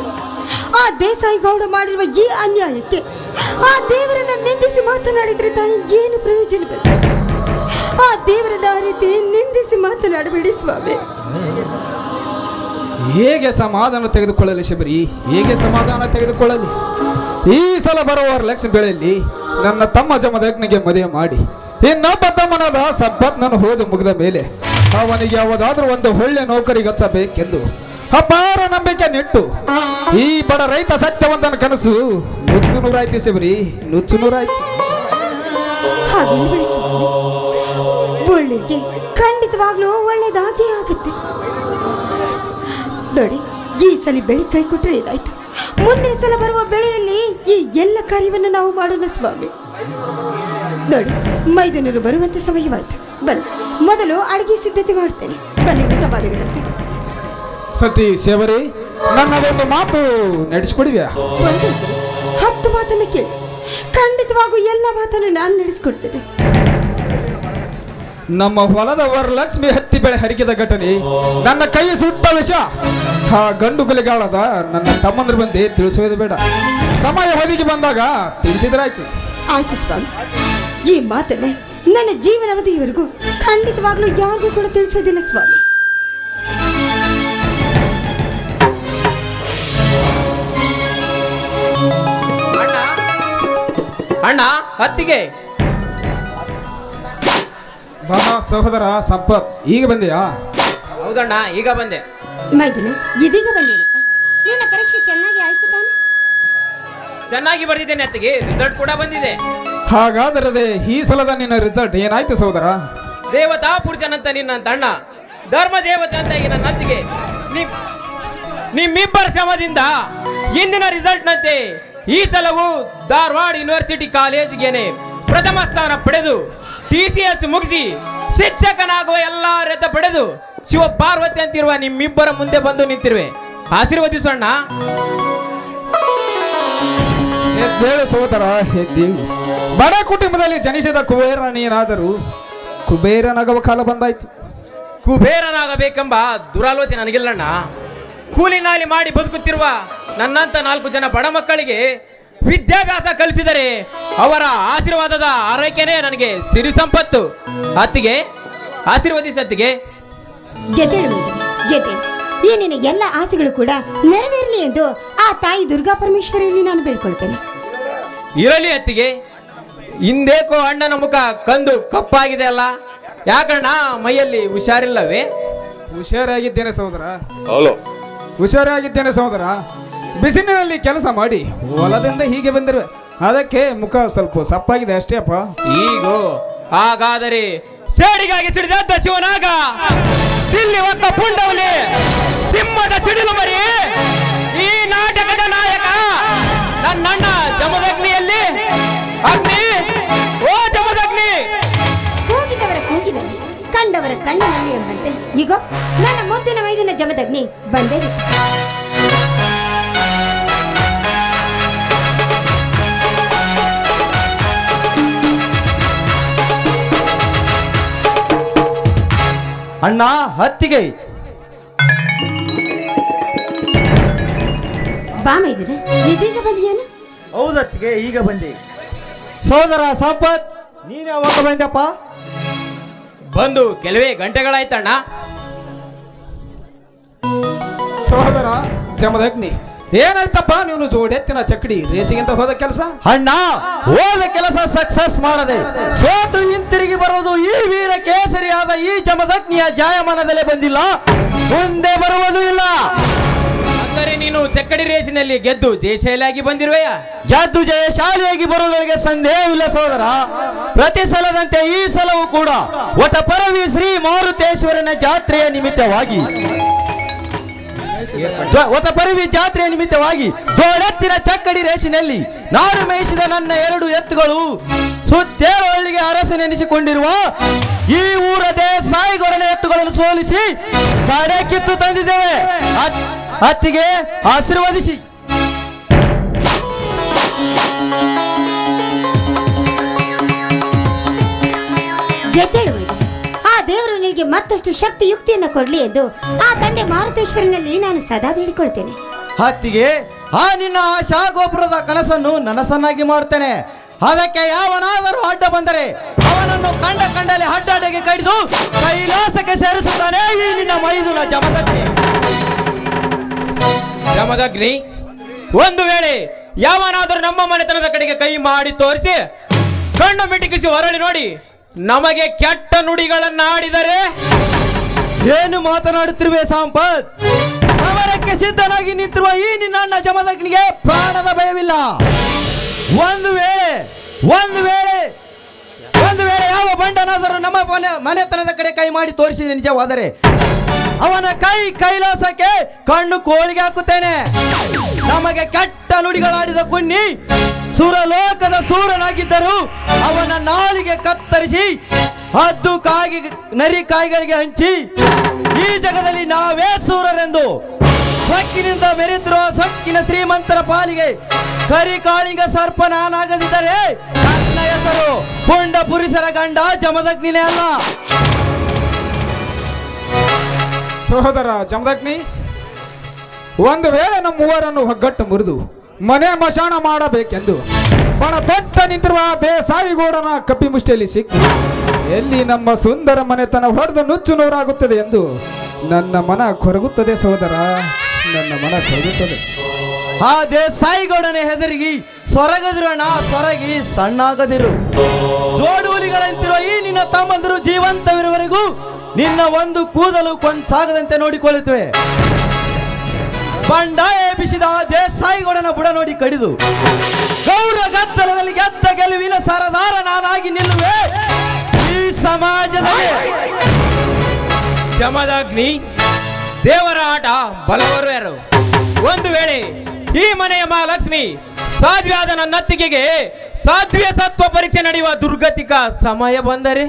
ಆ ದೇಸಾಯಿ ಗೌಡ ಮಾಡಿರುವ ಈ ಅನ್ಯಾಯಕ್ಕೆ ಆ ದೇವರನ್ನ ನಿಂದಿಸಿ ಮಾತನಾಡಿದ್ರೆ ತಾನೇ ಏನು ಪ್ರಯೋಜನವಿಲ್ಲ. ಆ ದೇವರನ್ನ ಆ ರೀತಿ ನಿಂದಿಸಿ ಮಾತನಾಡಬೇಡಿ ಸ್ವಾಮಿ. ಹೇಗೆ ಸಮಾಧಾನ ತೆಗೆದುಕೊಳ್ಳಲಿ ಶಬರಿ, ಹೇಗೆ ಸಮಾಧಾನ ತೆಗೆದುಕೊಳ್ಳಲಿ? ಈ ಸಲ ಬರುವ ಲಕ್ಷ್ಮಿ ಬೆಳೆಯಲ್ಲಿ ನನ್ನ ತಮ್ಮ ಜಮದಗ್ನಿಗೆ ಮದುವೆ ಮಾಡಿ ಇನ್ನೊಬ್ಬ ತಮ್ಮನಾದ ಸಂಪತ್ನನ್ನು ಹೋದು ಮುಗಿದ ಮೇಲೆ ಅವನಿಗೆ ಯಾವುದಾದ್ರೂ ಒಂದು ಒಳ್ಳೆ ನೌಕರಿಗೆ ಹಚ್ಚಬೇಕೆಂದು ಅಪಾರ ನಂಬಿಕೆ ನೆಟ್ಟು ಈ ಬಡ ರೈತ ಸತ್ಯವಂತನ ಕನಸು ನುಚ್ಚು ನೂರಾಯ್ತು ಶಬರಿ, ನುಚ್ಚು ನೂರಾಯ್ತು. ಹಾಗೆಲ್ಲ ಬಿಡಿ ಸ್ವಾಮಿ, ಒಳ್ಳೆಗೆ ಖಂಡಿತವಾಗ್ಲೂ ಒಳ್ಳೇದಾಗೇ ಆಗುತ್ತೆ. ನೋಡಿ, ಈ ಸಲ ಬೆಳೆ ಕೈ ಕೊಟ್ಟರೆ ಏನಾಯ್ತು, ಮುಂದಿನ ಸಲ ಬರುವ ಬೆಳೆಯಲ್ಲಿ ಈ ಎಲ್ಲ ಕಾರ್ಯವನ್ನು ನಾವು ಮಾಡೋಣ ಸ್ವಾಮಿ. ನೋಡಿ, ಮೈದುನರು ಬರುವಂತ ಸಮಯವಾಯ್ತು. ಬನ್ನಿ, ಮೊದಲು ಅಡಿಗೆ ಸಿದ್ಧತೆ ಮಾಡ್ತೇನೆ. ಬನ್ನಿ, ಊಟ ಮಾಡುವಿರಂತೆ. ಸತಿ ಶಬರಿ, ನನ್ನದೊಂದು ಮಾತು ನಡೆಸ್ಕೊಡಿವ್ಯಾ? ಒಂದು 10 ಮಾತನ್ನು ಕೇಳಿ, ಖಂಡಿತವಾಗೂ ಎಲ್ಲ ಮಾತನ್ನು ನಾನು ನಡೆಸ್ಕೊಡ್ತೇನೆ. ನಮ್ಮ ಹೊಲದ ವರಲಕ್ಷ್ಮಿ ಹತ್ತಿ ಬೆಳೆ ಹರಿಕಿದ ಘಟನೆ ನನ್ನ ಕೈ ಸುಟ್ಟ ವಿಷ ಆ ಗಂಡು ಗುಲಿಗಾಳದ ನನ್ನ ತಮ್ಮಂದ್ರ ಬಂದು ತಿಳಿಸೋದು ಬೇಡ, ಸಮಯ ಒದಗಿ ಬಂದಾಗ ತಿಳಿಸಿದ್ರಾಯ್ತು. ಆಯ್ತು ಸ್ವಾಮಿ, ಈ ಮಾತನ್ನೇ ನನ್ನ ಜೀವನಾವಧಿಯವರೆಗೂ ಖಂಡಿತವಾಗ್ಲೂ ಯಾರಿಗೂ ಕೂಡ ತಿಳಿಸೋದಿಲ್ಲ ಸ್ವಾಮಿ. ಅಣ್ಣ ಹತ್ತಿಗೆ ಬಾ ಸಹೋದರ ಸಂಪತ್, ಈಗ ಬಂದೆಯಾ? ಹೌದಣ್ಣ, ಈಗ ಬಂದೆ. ಮೈದುನ, ಇದೀಗ ಬಂದೇನಪ್ಪ. ನಿನ್ನ ಪರೀಕ್ಷೆ ಚೆನ್ನಾಗಿ ಆಯ್ತು ತಾನೆ? ಚೆನ್ನಾಗಿ ಬರ್ದಿದ್ದೇನೆ ಅತ್ತಿಗೆ, ರಿಸಲ್ಟ್ ಕೂಡ ಬಂದಿದೆ. ಹಾಗಾದರೆ ಈ ಸಲದ ನಿನ್ನ ರಿಸಲ್ಟ್ ಏನಾಯ್ತು ಸಹೋದರ? ದೇವತಾ ಪುರುಷನಂತ ನಿನ್ನ ಅಣ್ಣ, ಧರ್ಮ ದೇವತೆ ಅಂತ ಈಗ ನನ್ನ ಅತ್ತಿಗೆ, ನಿಮ್ಮಿಬ್ಬರ ಶ್ರಮದಿಂದ ಇಂದಿನ ರಿಸಲ್ಟ್ನಂತೆ ಈ ಸಲವು ಧಾರವಾಡ ಯೂನಿವರ್ಸಿಟಿ ಕಾಲೇಜಿಗೇನೆ ಪ್ರಥಮ ಸ್ಥಾನ ಪಡೆದು TCH ಮುಗಿಸಿ ಶಿಕ್ಷಕನಾಗುವ ಎಲ್ಲ ರಥ ಪಡೆದು ಶಿವ ಪಾರ್ವತಿ ಅಂತಿರುವ ನಿಮ್ಮಿಬ್ಬರ ಮುಂದೆ ಬಂದು ನಿಂತಿರುವೆ. ಆಶೀರ್ವದಿಸೋಣ. ಎದ್ದೇಳು ಸಹೋದರ, ಎದ್ದೇಳು. ಬಡ ಕುಟುಂಬದಲ್ಲಿ ಜನಿಸಿದ ಕುಬೇರ ನೀನಾದರೂ ಕುಬೇರನಾಗುವ ಕಾಲ ಬಂದಾಯ್ತು. ಕುಬೇರನಾಗಬೇಕೆಂಬ ದುರಾಲೋಚನೆ ನನಗಿಲ್ಲಣ್ಣ. ಕೂಲಿ ನಾಲಿ ಮಾಡಿ ಬದುಕುತ್ತಿರುವ ನನ್ನಂತ 4 ಜನ ಬಡ ಮಕ್ಕಳಿಗೆ ವಿದ್ಯಾಭ್ಯಾಸ ಕಲಿಸಿದರೆ ಅವರ ಆಶೀರ್ವಾದದ ಆರೈಕೆನೇ ನನಗೆ ಸಿರಿ ಸಂಪತ್ತು. ಅತ್ತಿಗೆ ಆಶೀರ್ವದಿಸಿ ಅತ್ತಿಗೆ. ಗೆದ್ದೇಳು ಗೆದ್ದೇಳು. ಈ ನಿನ್ನ ಎಲ್ಲ ಆಸೆಗಳು ಕೂಡ ನೆರವೇರಲಿ ಎಂದು ಆ ತಾಯಿ ದುರ್ಗಾ ಪರಮೇಶ್ವರಿಯಲ್ಲಿ ನಾನು ಬೇಡ್ಕೊಳ್ತೇನೆ. ಇರಲಿ ಅತ್ತಿಗೆ. ಹಿಂದೇಕೋ ಅಣ್ಣನ ಮುಖ ಕಂದು ಕಪ್ಪಾಗಿದೆ ಅಲ್ಲ, ಯಾಕಣ್ಣ ಮೈಯಲ್ಲಿ ಹುಷಾರಿಲ್ಲವೇ? ಹುಷಾರಾಗಿದ್ದೇನೆ ಸಹೋದರ, ಹುಷಾರಾಗಿದ್ದೇನೆ ಸಹೋದರ. ಬಿಸಿಲಿನಲ್ಲಿ ಕೆಲಸ ಮಾಡಿ ಹೊಲದಿಂದ ಹೀಗೆ ಬಂದಿರುವೆ, ಅದಕ್ಕೆ ಮುಖ ಸ್ವಲ್ಪ ಸಪ್ಪಾಗಿದೆ ಅಷ್ಟೇ ಅಪ್ಪ. ಈಗೋ ಹಾಗಾದರೆ ಸೇಡಿಗಾಗಿ ಸಿಡಿದ ಶಿವನಾಗ ದಿಲ್ಲಿ ಹೊತ್ತ ಪುಂಡವಲಿ ಸಿಂಹದ ಸಿಡಿಲು ಮರಿ ಈ ನಾಟಕದ ನಾಯಕ ನನ್ನಣ್ಣ ಜಮದಗ್ನಿಯಲ್ಲಿ ಅಗ್ನಿ. ಓ ಜಮದಗ್ನಿ, ಕೂಗಿದವರ ಕೂಗಿನಲ್ಲಿ ಕಂಡವರ ಕಣ್ಣಿನಲ್ಲಿ ಎಂಬಂತೆ ಈಗ ನನ್ನ ಮುದ್ದಿನ ಮೈದಿನ ಜಮದಗ್ನಿ ಬಂದೇ ಬಿಟ್ಟ. ಅಣ್ಣ ಹತ್ತಿಗೆ. ಬಾ ಮೈದಿನ, ಇದೀಗ ಬಂದಿಯೇನು? ಹೌದತ್ತಿಗೆ, ಈಗ ಬಂದೆ. ಸೋದರ ಸಂಪತ್, ನೀನು ಯಾವಾಗ ಬಂದಪ್ಪ? ಬಂದು ಕೆಲವೇ ಗಂಟೆಗಳಾಯ್ತಣ್ಣ. ಸಹೋದರ ಜಮದಗ್ನಿ, ಏನಾಯ್ತಪ್ಪ ನೀನು ಜೋಡೆತ್ತಿನ ಚಕ್ಕಡಿ ರೇಸಿಗಿಂತ ಹೋದ ಕೆಲಸ? ಅಣ್ಣ, ಹೋದ ಕೆಲಸ ಸಕ್ಸಸ್ ಮಾಡದೆ ಸೋತು ಹಿಂತಿರುಗಿ ಬರುವುದು ಈ ವೀರ ಕೇಸರಿಯಾದ ಈ ಜಮದಗ್ನಿಯ ಜಾಯಮಾನದಲ್ಲೇ ಬಂದಿಲ್ಲ, ಮುಂದೆ ಬರುವುದು ಇಲ್ಲ. ಅಂದರೆ ನೀನು ಚಕ್ಕಡಿ ರೇಸಿನಲ್ಲಿ ಗೆದ್ದು ಜಯಶಾಲಿಯಾಗಿ ಬಂದಿರುವೆಯಾ? ಗೆದ್ದು ಜಯಶಾಲಿಯಾಗಿ ಬರುವುದಕ್ಕೆ ಸಂದೇಹವಿಲ್ಲ ಸೋದರ. ಪ್ರತಿ ಸಲದಂತೆ ಈ ಸಲವೂ ಕೂಡ ವಟಪರವಿ ಶ್ರೀ ಮಾರುತೇಶ್ವರನ ಜಾತ್ರೆಯ ನಿಮಿತ್ತವಾಗಿ ಜೋಡೆತ್ತಿನ ಚಕ್ಕಡಿ ರೇಸಿನಲ್ಲಿ ನಾಡು ಮೇಯಿಸಿದ ನನ್ನ 2 ಎತ್ತುಗಳು ಸುತ್ತೇಳು ಹಳ್ಳಿಗೆ ಅರಸನೆನಿಸಿಕೊಂಡಿರುವ ಈ ಊರ ದೇಸಾಯಿಗೊಡನ ಎತ್ತುಗಳನ್ನು ಸೋಲಿಸಿ ಕಡೆ ಕಿತ್ತು ತಂದಿದ್ದೇವೆ. ಅತ್ತಿಗೆ ಆಶೀರ್ವದಿಸಿ. ಗೆದ್ದೇಳುವುದು ಆ ದೇವರು ನಿನಗೆ ಮತ್ತಷ್ಟು ಶಕ್ತಿ ಯುಕ್ತಿಯನ್ನು ಕೊಡ್ಲಿ ಎಂದು ಆ ತಂದೆ ಮಾರುತೇಶ್ವರನಲ್ಲಿ ನಾನು ಸದಾ ಬೇಡಿಕೊಳ್ತೇನೆ. ಅತ್ತಿಗೆ ಆ ನಿನ್ನ ಆಶಾ ಗೋಪುರದ ಕನಸನ್ನು ನನಸನ್ನಾಗಿ ಮಾಡುತ್ತೇನೆ. ಅದಕ್ಕೆ ಯಾವನಾದರೂ ಅಡ್ಡ ಬಂದರೆ ಅವನನ್ನು ಕಂಡಲ್ಲಿ ಅಡ್ಡಾಡಿಗೆ ಕಡಿದು ಕೈಲಾಸಕ್ಕೆ ಸೇರಿಸುತ್ತಾನೆ ಈ ನಿನ್ನ ಮೈದುನ ಜಮದಗ್ನಿ. ಜಮದಗ್ನಿ, ಒಂದು ವೇಳೆ ಯಾವನಾದರೂ ನಮ್ಮ ಮನೆತನದ ಕಡೆಗೆ ಕೈ ಮಾಡಿ ತೋರಿಸಿ ಕಣ್ಣು ಮಿಟಿಕಿಸಿ ಹೊರಳಿ ನೋಡಿ ನಮಗೆ ಕೆಟ್ಟ ನುಡಿಗಳನ್ನ ಆಡಿದರೆ ಏನು ಮಾತನಾಡುತ್ತಿರುವೆ ಸಂಪತ್? ಸಮರಕ್ಕೆ ಸಿದ್ಧನಾಗಿ ನಿಂತಿರುವ ಈ ನಿನ್ನ ಅಣ್ಣ ಜಮದಗ್ನಿಗೆ ಪ್ರಾಣದ ಭಯವಿಲ್ಲ. ಒಂದು ವೇಳೆ ಯಾವ ಬಂಡನಾದರೂ ನಮ್ಮ ಮನೆತನದ ಕಡೆ ಕೈ ಮಾಡಿ ತೋರಿಸಿದ ನಿಜವಾದರೆ ಅವನ ಕೈಲಾಸಕ್ಕೆ ಕಣ್ಣು ಕೋಳಿಗೆ ಹಾಕುತ್ತೇನೆ. ನಮಗೆ ಕೆಟ್ಟ ನುಡಿಗಳಾಡಿದ ಕುನ್ನಿ ಸುರಲೋಕದ ಸೂರನಾಗಿದ್ದರು ಅವನ ನಾಲಿಗೆ ಕತ್ತರಿಸಿ ಹದ್ದು ನರಿ ಕಾಯಿಗಳಿಗೆ ಹಂಚಿ ಈ ಜಗದಲ್ಲಿ ನಾವೇ ಸೂರರೆಂದು ಸೊಕ್ಕಿನಿಂದ ಮೆರೆತಿರುವ ಸೊಕ್ಕಿನ ಶ್ರೀಮಂತರ ಪಾಲಿಗೆ ಕರಿ ಕಾಳಿಂಗ ಸರ್ಪ ನಾನಾಗದಿದ್ದರೆ ನನ್ನ ಹೆಸರು ಪುಂಡ ಪುರುಷರ ಗಂಡ ಜಮದಗ್ನಿನೇ ಅಲ್ಲ. ಸಹೋದರ ಜಮದಗ್ನಿ, ಒಂದು ವೇಳೆ ನಮ್ಮ ಮೂವರನ್ನು ಒಗ್ಗಟ್ಟು ಮುರಿದು ಮನೆ ಮಶಾಣ ಮಾಡಬೇಕೆಂದು ಪಣ ತೊಟ್ಟ ನಿಂತಿರುವ ದೇಸಾಯಿಗೌಡನ ಕಪ್ಪಿ ಮುಷ್ಟಿಯಲ್ಲಿ ಸಿಕ್ಕಿ ಎಲ್ಲಿ ನಮ್ಮ ಸುಂದರ ಮನೆತನ ಹೊಡೆದು ನುಚ್ಚು ನೂರಾಗುತ್ತದೆ ಎಂದು ನನ್ನ ಮನ ಕೊರಗುತ್ತದೆ ಸಹೋದರ, ನನ್ನ ಮನ ಕೊರಗುತ್ತದೆ. ಆ ದೇಸಾಯಿಗೌಡನೆ ಹೆದರಿಗಿ ಸೊರಗಿ ಸಣ್ಣಾಗದಿರು. ಜೋಡು ಹುಲಿಗಳಂತಿರುವ ಈ ನಿನ್ನ ತಮ್ಮಂದಿರು ಜೀವಂತವಿರುವವರೆಗೂ ನಿನ್ನ ಒಂದು ಕೂದಲು ಸಾಗದಂತೆ ನೋಡಿಕೊಳ್ಳುತ್ತೇವೆ. ಬಂಡಾಯ ಎಬ್ಬಿಸಿದ ದೇಸಾಯಿಗೌಡನ ಬುಡ ನೋಡಿ ಕಡಿದು ಗೌರ ಗದ್ದಲದಲ್ಲಿ ಗೆದ್ದ ಗೆಲುವಿನ ಸರದಾರ ನಾನಾಗಿ ನಿಲ್ಲುವೆ ಈ ಸಮಾಜದಲ್ಲಿ. ಜಮದಗ್ನಿ, ದೇವರ ಆಟ ಬಲವರು ಯಾರು? ಒಂದು ವೇಳೆ ಈ ಮನೆಯ ಮಹಾಲಕ್ಷ್ಮಿ ಸಾಧ್ವಿಯಾದ ನನ್ನ ಅತ್ತಿಗೆಗೆ ಸಾಧ್ವಿಯ ಸತ್ವ ಪರೀಕ್ಷೆ ನಡೆಯುವ ದುರ್ಗತಿಕ ಸಮಯ ಬಂದರೆ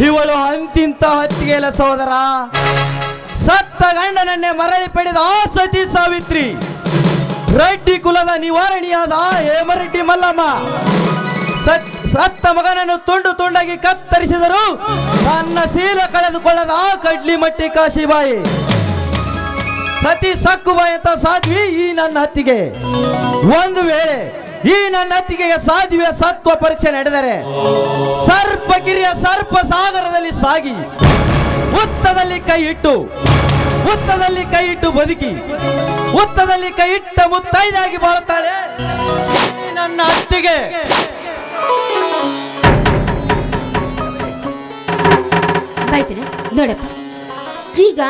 ಇವಳು ಅಂತಿಂತ ಹತ್ತಿಗೆಲ್ಲ ಸಹೋದರ. ಸತ್ತ ಗಂಡನನ್ನೇ ಮರಳಿ ಪಡೆದ ಆ ಸತಿ ಸಾವಿತ್ರಿ, ರೆಡ್ಡಿ ಕುಲದ ನಿವಾರಣಿಯಾದ ಹೇಮರೆಡ್ಡಿ ಮಲ್ಲಮ್ಮ ಸತ್ತ ಮಗನನ್ನು ತುಂಡು ತುಂಡಾಗಿ ಕತ್ತರಿಸಿದರು ತನ್ನ ಶೀಲ ಕಳೆದುಕೊಳ್ಳದ ಆ ಕಡ್ಲಿ ಮಟ್ಟಿ ಕಾಶಿಬಾಯಿ ಸತಿ ಸಕ್ಕುಬಾಯಿ ಅಂತ ಸಾಧ್ವಿ ಈ ನನ್ನ ಹತ್ತಿಗೆ. ಒಂದು ವೇಳೆ ಈ ನನ್ನ ಹತ್ತಿಗೆಗೆ ಸಾಧ್ವಿಯ ಸತ್ವ ಪರೀಕ್ಷೆ ನಡೆದರೆ ಸರ್ಪಗಿರಿಯ ಸರ್ಪ ಸಾಗರದಲ್ಲಿ ಸಾಗಿ ಹುತ್ತದಲ್ಲಿ ಕೈ ಇಟ್ಟು ಬದುಕಿ ಹುತ್ತದಲ್ಲಿ ಕೈ ಇಟ್ಟ ಮುತ್ತೈದಾಗಿ ಬಾಳುತ್ತಾಳೆ ನನ್ನ ಅತ್ತಿಗೆ. ನೋಡಪ್ಪ, ಈಗ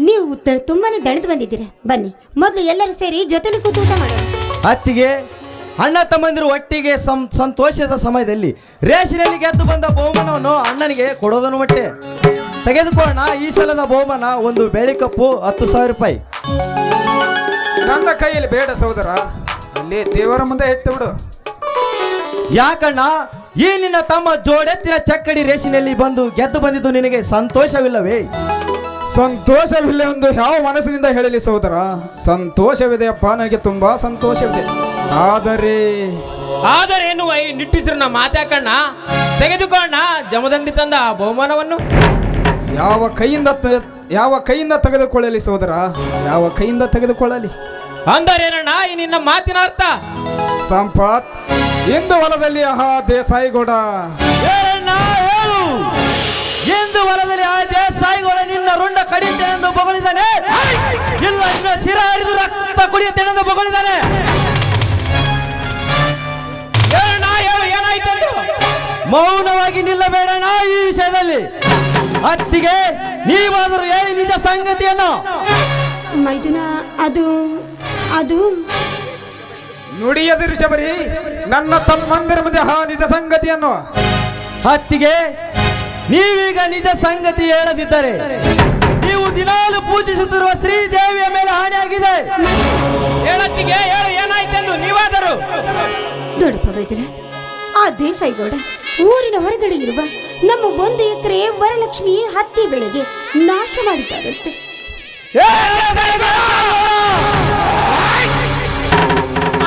ನೀವು ತುಂಬಾನೇ ದಣಿದು ಬಂದಿದ್ದೀರಾ. ಬನ್ನಿ ಮೊದಲು ಎಲ್ಲರೂ ಸೇರಿ ಜೊತೆಲಿ ಕೂತು ಊಟ ಮಾಡೋಣ. ಅತ್ತಿಗೆ, ಅಣ್ಣ ತಮ್ಮಂದಿರು ಒಟ್ಟಿಗೆ ಸಂತೋಷದ ಸಮಯದಲ್ಲಿ ರೇಸಿನಲ್ಲಿ ಗೆದ್ದು ಬಂದ ಬಹುಮಾನವನ್ನು ಅಣ್ಣನಿಗೆ ಕೊಡೋದನ್ನು ಮಟ್ಟೆ ತೆಗೆದುಕೊಳ್ಳೋಣ. ಈ ಸಲದ ಬಹುಮಾನ ಒಂದು ಬೆಳ್ಳಿ ಕಪ್ಪು 10,000 ರೂಪಾಯಿ. ನನ್ನ ಕೈಯಲ್ಲಿ ಬೇಡ ಸಹೋದರ, ಅಲ್ಲಿ ದೇವರ ಮುಂದೆ ಇಟ್ಟು ಬಿಡು. ಯಾಕಣ್ಣ, ಈ ನಿನ್ನ ತಮ್ಮ ಜೋಡೆತ್ತಿನ ಚಕ್ಕಡಿ ರೇಸಿನಲ್ಲಿ ಗೆದ್ದು ಬಂದಿದ್ದು ನಿನಗೆ ಸಂತೋಷವಿಲ್ಲವೇ? ಸಂತೋಷವಿಲ್ಲ ಎಂದು ಯಾವ ಮನಸ್ಸಿನಿಂದ ಹೇಳಲಿ ಸಹೋದರ? ಸಂತೋಷವಿದೆ ಅಪ್ಪ, ನನಗೆ ತುಂಬಾ ಸಂತೋಷವಿದೆ. ಆದರೆ ಎನ್ನುವ ಈ ನಿಟ್ಟುಸಿರನ್ನ ಮಾತಾಕಣ್ಣ, ತೆಗೆದುಕೊಳ್ಳೋಣ ಜಮದಗ್ನಿ ತಂದ ಬಹುಮಾನವನ್ನು. ಯಾವ ಕೈಯಿಂದ ತೆಗೆದುಕೊಳ್ಳಲಿ ಸಹೋದರ? ಯಾವ ಕೈಯಿಂದ ತೆಗೆದುಕೊಳ್ಳಲಿ ಅಂದರೇನಣ್ಣ ಈ ನಿನ್ನ ಮಾತಿನ ಅರ್ಥ? ಸಂಪತ್, ಇಂದು ಹೊಲದಲ್ಲಿ ದೇಸಾಯಿಗೌಡ ಹೇಳು. ಇಂದು ಹೊಲದಲ್ಲಿ ಆ ದೇಸಾಯಿಗೌಡ ನಿನ್ನ ರುಂಡ ಕಡಿಯುತ್ತೇನೆಂದು ಬೊಗಳಿದ್ದಾನೆ, ಇಲ್ಲ ನಿನ್ನ ಶಿರ ಹರಿದು ರಕ್ತ ಕುಡಿಯುತ್ತೇನೆಂದು ಬೊಗಳಿದ್ದಾನೆ. ಏನಾಯ್ತು? ಮೌನವಾಗಿ ನಿಲ್ಲಬೇಡಣ ಈ ವಿಷಯದಲ್ಲಿ. ಅತ್ತಿಗೆ, ನೀವಾದರೂ ಹೇಳಿ ನಿಜ ಸಂಗತಿಯನ್ನು. ಮೈದುನ, ಅದು ನುಡಿಯದಿರು ಶಬರಿ, ನನ್ನ ತಮ್ಮಂದಿರ ಮುಂದೆ ನಿಜ ಸಂಗತಿಯನ್ನು. ಅತ್ತಿಗೆ, ನೀವೀಗ ನಿಜ ಸಂಗತಿ ಹೇಳದಿದ್ದರೆ ನೀವು ದಿನಾಲು ಪೂಜಿಸುತ್ತಿರುವ ಶ್ರೀದೇವಿಯ ಮೇಲೆ ಹಾನಿಯಾಗಿದೆ. ಹೇಳತ್ತಿಗೆ, ಹೇಳು ಏನಾಯ್ತೆಂದು ನೀವಾದರೂ. ದೊಡ್ಡಪ್ಪ ಬೈದ್ರೆ, ಆ ದೇಸಾಯಿಗೌಡ ಊರಿನ ಹೊರಗಡೆ ಇರುವ ನಮ್ಮ 1 ಎಕರೆ ವರಲಕ್ಷ್ಮಿ ಹತ್ತಿ ಬೆಳೆಗೆ ನಾಶ ಮಾಡಿದ್ದಾರಂತೆ.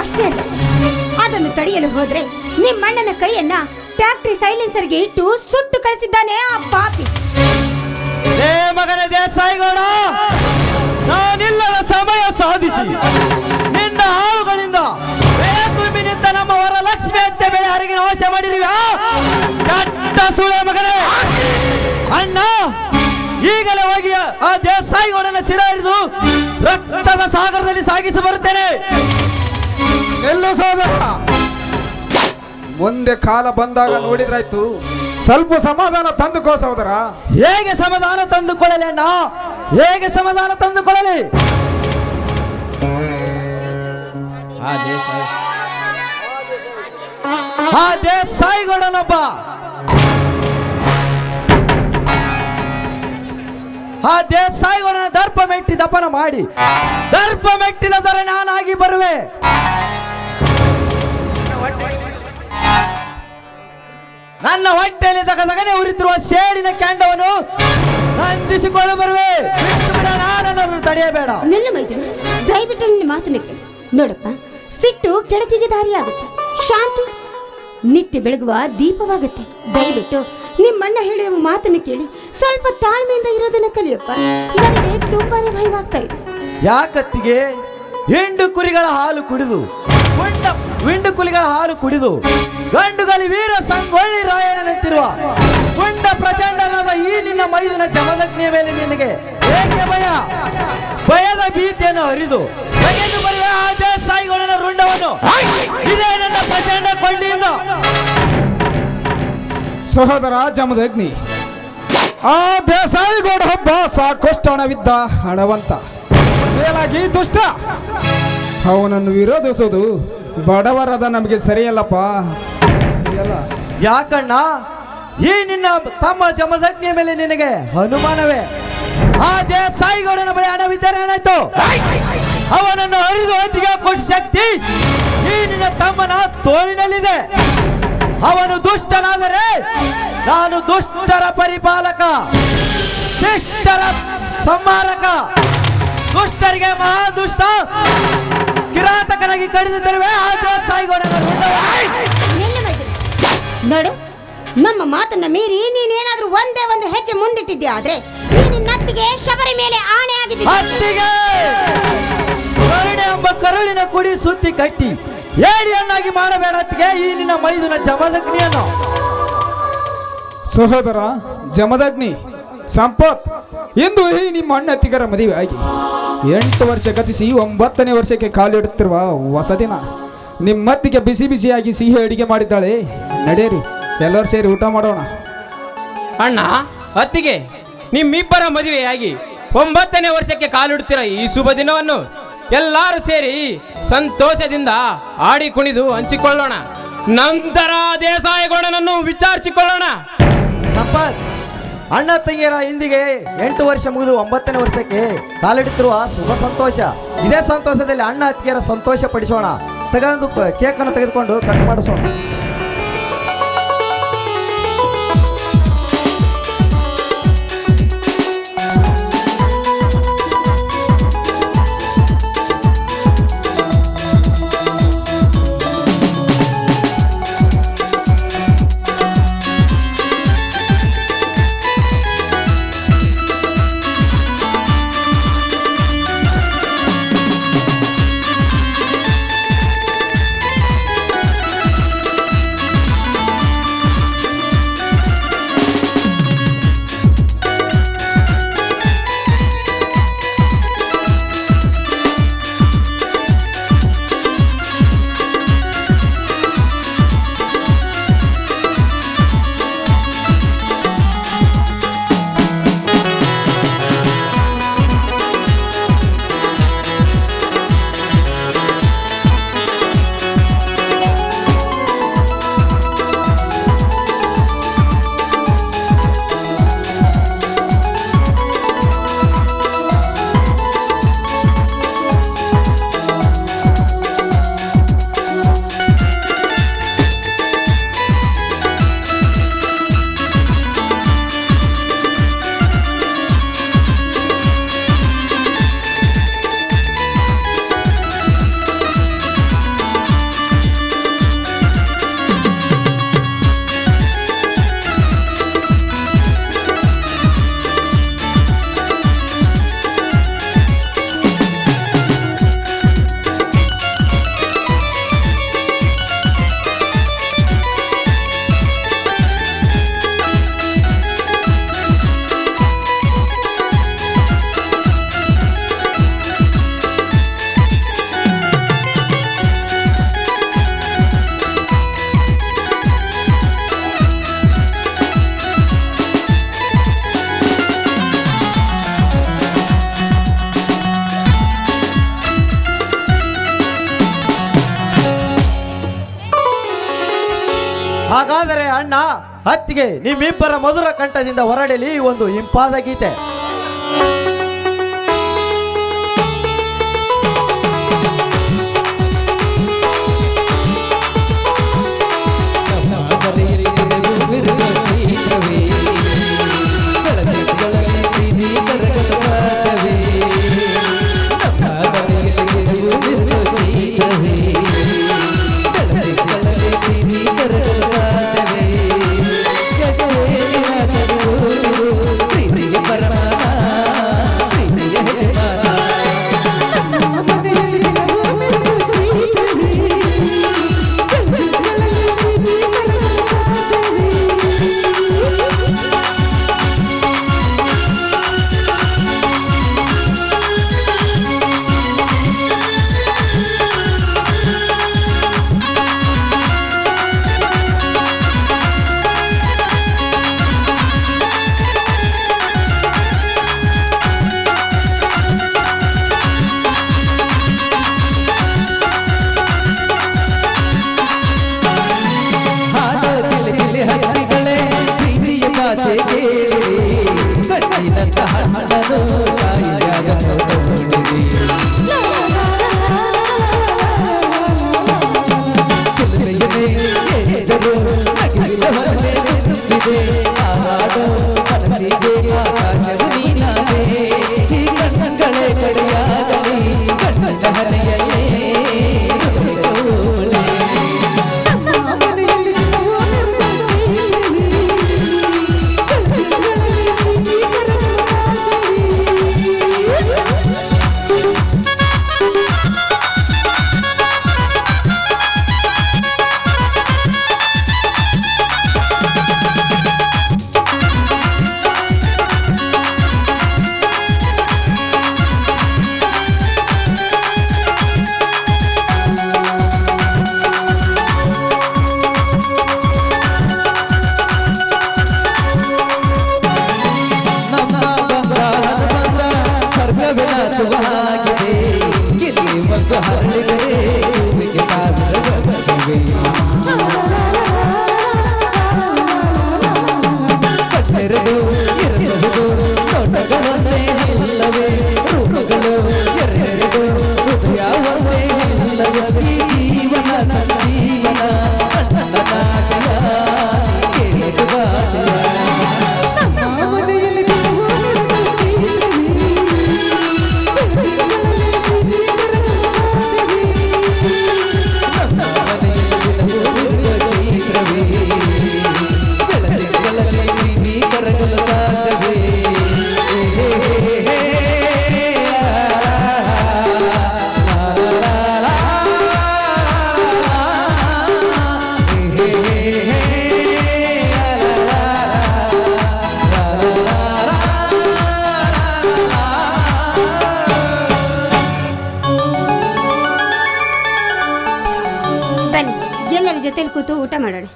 ಅಷ್ಟೇ ಅಲ್ಲ, ಅದನ್ನು ತಡೆಯಲು ಹೋದ್ರೆ ನಿಮ್ಮಣ್ಣನ ಕೈಯನ್ನ ಫ್ಯಾಕ್ಟರಿ ಸೈಲೆನ್ಸರ್ಗೆ ಇಟ್ಟು ಸುಟ್ಟು ಕಳಿಸಿದ್ದಾನೆ ಆ ಪಾಪಿ. ಏ ಮಗನ ದೇಸಾಯಿಗೌಡ, ನಾನಿಲ್ಲದ ಸಮಯ ಸಾಧಿಸಿ ನಿನ್ನ ಹಾಳುಗಳಿಂದ ಬೆಳೆ ತುಂಬಿ ನಿಂತ ನಮ್ಮ ವರಲಕ್ಷ್ಮಿ ಅಂತ ಬೆಳೆ ಹರಿಗಿನ ಆಶೆ ಮಾಡಿದೀವಿ. ಕೆಟ್ಟ ಸುಳೆ ಮಗನೇ, ಅಣ್ಣ ಈಗಲೇ ಹೋಗಿ ಆ ದೇಸಾಯಿಗೌಡನ ಶಿರ ಹಿಡಿದು ರಕ್ತದ ಸಾಗರದಲ್ಲಿ ಸಾಗಿಸಿ ಬರುತ್ತೇನೆ. ಎಲ್ಲೋ ಸೋದರ, ಮುಂದೆ ಕಾಲ ಬಂದಾಗ ನೋಡಿದ್ರಾಯ್ತು. ಸ್ವಲ್ಪ ಸಮಾಧಾನ ತಂದುಕೋ ಸಹೋದರ. ಹೇಗೆ ಸಮಾಧಾನ ತಂದುಕೊಳ್ಳಲಿ ಅಣ್ಣ, ಹೇಗೆ ಸಮಾಧಾನ ತಂದುಕೊಳ್ಳಲಿ? ಆ ದೇಸಾಯಿಗೌಡನೊಬ್ಬ ಆ ದೇಸಾಯಿಗೌಡನ ದರ್ಪ ಮೆಟ್ಟಿ ದಪನ ಮಾಡಿ ದರ್ಪ ಮೆಟ್ಟಿದ ದರ ನಾನಾಗಿ ಬರುವೆ. ನನ್ನ ಹೊಟ್ಟೆಯಲ್ಲಿ ದಗದಗನೆ ಉರಿತಿರುವ ಸೇಡಿನ ಕ್ಯಾಂಡವನ್ನು ನಂದಿಸಿಕೊಂಡು ಬರುವೆ. ಬಿಟ್ಟು ಬಿಡ, ನಾನನ್ನು ತಡೆಯಬೇಡ. ನಿಲ್ಲ ಮೈದುನ, ದಯವಿಟ್ಟು ನಿನ್ನ ಮಾತನ್ನು ಕೇಳಿ. ನೋಡಪ್ಪ, ಸಿಟ್ಟು ಕೆಳಕಿಗೆ ದಾರಿಯಾಗುತ್ತೆ, ಶಾಂತಿ ನಿತ್ಯ ಬೆಳಗುವ ದೀಪವಾಗುತ್ತೆ. ದಯವಿಟ್ಟು ನಿಮ್ಮಣ್ಣ ಹೇಳುವ ಮಾತನ್ನು ಕೇಳಿ ಸ್ವಲ್ಪ ತಾಳ್ಮೆಯಿಂದ ಇರೋದನ್ನ ಕಲಿಯಪ್ಪ. ನನಗೆ ತುಂಬಾನೇ ಭಯವಾಗ್ತಾ ಇದೆ. ಯಾಕತ್ತಿಗೆ ಹೆಂಡು ಕುರಿಗಳ ಹಾಲು ಕುಡಿದು ವಿಂಡು ಕುಲಿಗಳ ಹಾಲು ಕುಡಿದು ಗಂಡುಗಲಿ ವೀರ ಸಂಗೊಳ್ಳಿ ರಾಯಣ್ಣನಂತಿರುವ ಪುಂಡ ಪ್ರಚಂಡನಾದ ಈ ನಿನ್ನ ಮೈದುನ ಜಮದಗ್ನಿಯ ಮೇಲೆ ನಿನಗೆ ಏಕೆ ಭಯ? ಭಯದ ಭೀತಿಯನ್ನು ಹರಿದು ತೆಗೆದು ಬರುವ ಆ ದೇಸಾಯಿಗೌಡನ ರುಂಡವನ್ನು ಇದೇ ನನ್ನ ಪ್ರಚಂಡ ಕೊಂಡಿಯಿಂದ. ಸಹೋದರ ಜಮದಗ್ನಿ, ಆ ದೇಸಾಯಿಗೌಡ ಒಬ್ಬ ಸಾಕಷ್ಟು ಹಣವಿದ್ದ ಹಣವಂತ, ಮೇಲಾಗಿ ದುಷ್ಟ. ಅವನನ್ನು ವಿರೋಧಿಸೋದು ಬಡವರಾದ ನಮಗೆ ಸರಿಯಲ್ಲಪ್ಪ, ಸರಿಯಲ್ಲ. ಯಾಕಣ್ಣ ಈ ನಿನ್ನ ತಮ್ಮ ಜಮದಗ್ನಿಯ ಮೇಲೆ ನಿನಗೆ ಅನುಮಾನವೇ? ಆ ದೇಸಾಯಿಗೌಡನ ಬಳಿ ಹಣವಿದ್ದರೆ ಏನಾಯ್ತು? ಅವನನ್ನು ಹರಿದು ಹೊತ್ತಿಗೆ ಕೊಟ್ಟು ಶಕ್ತಿ ಈ ನಿನ್ನ ತಮ್ಮನ ತೋಳಿನಲ್ಲಿದೆ. ಅವನು ದುಷ್ಟನಾದರೆ ನಾನು ದುಷ್ಟರ ಪರಿಪಾಲಕ, ಶಿಷ್ಟರ ಸಂಹಾರಕ, ದುಷ್ಟರಿಗೆ ಮಹಾದುಷ್ಟ ಕಿರಾತಕನಾಗಿ ಕಡಿದು ತರುವೆ ಆ ದೇಸಾಯಿಗೌಡನ ನಿಲ್ಲ ಮೈದುನ, ನೋಡು, ನಮ್ಮ ಮಾತನ್ನ ಮೀರಿ ನೀನೇನಾದ್ರೂ ಒಂದೇ ಒಂದು ಹೆಜ್ಜೆ ಮುಂದಿಟ್ಟಿದ್ದೆ ಆದ್ರೆ ನಿನ್ನತ್ತಿಗೆ ಶಬರಿ ಮೇಲೆ ಆಣೆ ಆಗಿದ್ದೆ. ಹತ್ತಿಗೆ ಕರುಣೆ ಎಂಬ ಕರುಳಿನ ಕುಡಿ ಸುತ್ತಿ ಕಟ್ಟಿ ಏಡಿಯನ್ನಾಗಿ ಮಾಡಬೇಡ ಅತ್ತಿಗೆ ಈ ನಿನ್ನ ಮೈದುನ ಜಮದಗ್ನಿಯನ್ನು. ಸಹೋದರ ಜಮದಗ್ನಿ ಸಂಪತ್, ಇಂದು ಈ ನಿಮ್ಮ ಅಣ್ಣತ್ತಿಗರ ಮದುವೆ ಆಗಿ 8 ವರ್ಷ ಗತಿಸಿ 9ನೇ ವರ್ಷಕ್ಕೆ ಕಾಲಿಡುತ್ತಿರುವ ಹೊಸ ದಿನ. ನಿಮ್ಮತ್ತಿಗೆ ಬಿಸಿ ಬಿಸಿಯಾಗಿ ಸಿಹಿ ಅಡಿಗೆ ಮಾಡಿದ್ದಾಳೆ. ನಡೆಯಿರಿ, ಎಲ್ಲರೂ ಸೇರಿ ಊಟ ಮಾಡೋಣ. ಅಣ್ಣ, ಅತ್ತಿಗೆ, ನಿಮ್ಮಿಬ್ಬರ ಮದುವೆಯಾಗಿ 9ನೇ ವರ್ಷಕ್ಕೆ ಕಾಲಿಡುತ್ತಿರ ಈ ಶುಭ ದಿನವನ್ನು ಎಲ್ಲರೂ ಸೇರಿ ಸಂತೋಷದಿಂದ ಆಡಿ ಕುಣಿದು ಹಂಚಿಕೊಳ್ಳೋಣ. ನಂತರ ದೇಸಾಯಿಗೌಡನನ್ನು ವಿಚಾರಿಸಿಕೊಳ್ಳೋಣ. ಸಂಪತ್, ಅಣ್ಣ ತಂಗಿಯರ ಇಂದಿಗೆ 8 ವರ್ಷ ಮುಗಿದು 9ನೇ ವರ್ಷಕ್ಕೆ ಕಾಲಿಡುತ್ತಿರುವ ಶುಭ ಸಂತೋಷ. ಇದೇ ಸಂತೋಷದಲ್ಲಿ ಅಣ್ಣ ಅತ್ತಿಗೆಯರ ಸಂತೋಷ ಪಡಿಸೋಣ. ಕೇಕನ್ನು ತೆಗೆದುಕೊಂಡು ಕಟ್ ಮಾಡಿಸೋಣ. ಅತ್ತಿಗೆ ನಿಮ್ಮಿಬ್ಬರ ಮಧುರ ಕಂಠದಿಂದ ಹೊರಡಲಿ ಒಂದು ಇಂಪಾದ ಗೀತೆ. ಜೊತೆಲಿ ಕೂತು ಊಟ ಮಾಡೋಣ.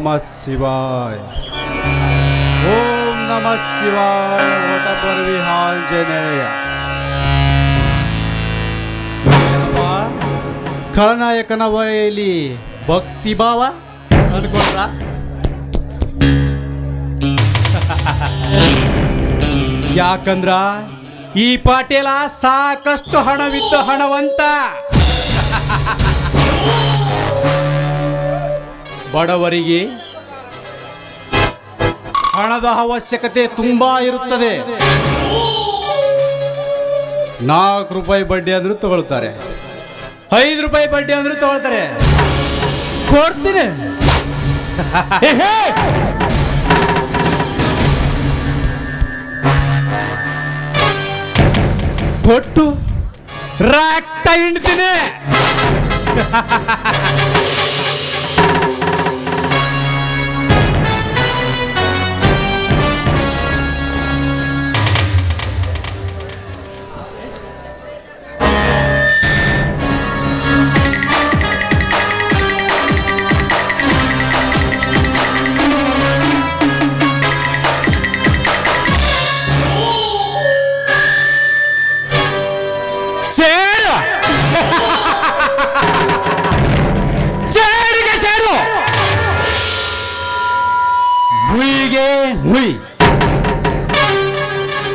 ನಮಃ ಶಿವಾಯ. ಓಂ ನಮಃ ಶಿವಾಯ. ವಟಪರ್ವಿ ಆಂಜನೇಯ. ಏನಪ್ಪ, ಖಳನಾಯಕನ ವಯಲ್ಲಿ ಭಕ್ತಿ ಭಾವ ಅನ್ಕೊಂಡ್ರ? ಯಾಕಂದ್ರ ಈ ಪಾಟೀಲ ಸಾಕಷ್ಟು ಹಣವಿದ್ದ ಹಣವಂತ. ಬಡವರಿಗೆ ಹಣದ ಅವಶ್ಯಕತೆ ತುಂಬಾ ಇರುತ್ತದೆ. 4 ರೂಪಾಯಿ ಬಡ್ಡಿ ಅಂದ್ರೂ ತಗೊಳ್ತಾರೆ, 5 ರೂಪಾಯಿ ಬಡ್ಡಿ ಅಂದ್ರೂ ತಗೊಳ್ತಾರೆ. ಕೊಡ್ತೀನಿ. ಕೊಟ್ಟು ರಾಕ್ತ ಹಿಂಡ್ತೀನಿ.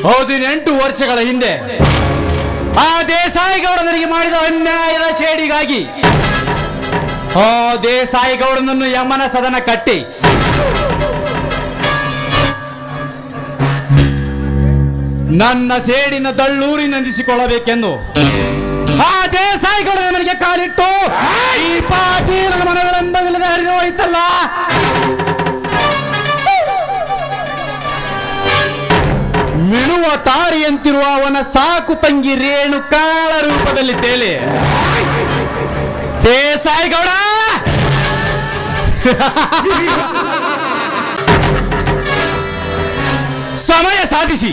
ಹೌದು, 8 ವರ್ಷಗಳ ಹಿಂದೆ ಆ ದೇಸಾಯಿಗೌಡನಿಗೆ ಮಾಡಿದ ಅನ್ಯಾಯದ ಸೇಡಿಗಾಗಿ ಆ ದೇಸಾಯಿಗೌಡನನ್ನು ಯಮನ ಸದನ ಕಟ್ಟಿ ನನ್ನ ಸೇಡಿನ ದಳ್ಳೂರಿನಂದಿಸಿಕೊಳ್ಳಬೇಕೆಂದು ಆ ದೇಸಾಯಿಗೌಡನ ಮನೆಗೆ ಕಾಲಿಟ್ಟು ಈ ಪಾಟೀಲನ ಮನಗಳೆಂಬವಿಲ್ಲದೆ ಹರಿದು ಹೋಯ್ತಲ್ಲ. ಮಿಣುವ ತಾರಿಯಂತಿರುವ ಅವನ ಸಾಕು ತಂಗಿ ರೇಣು ಕಾಳ ರೂಪದಲ್ಲಿ ತೇಲೆ ದೇಸಾಯಿಗೌಡ ಸಮಯ ಸಾಧಿಸಿ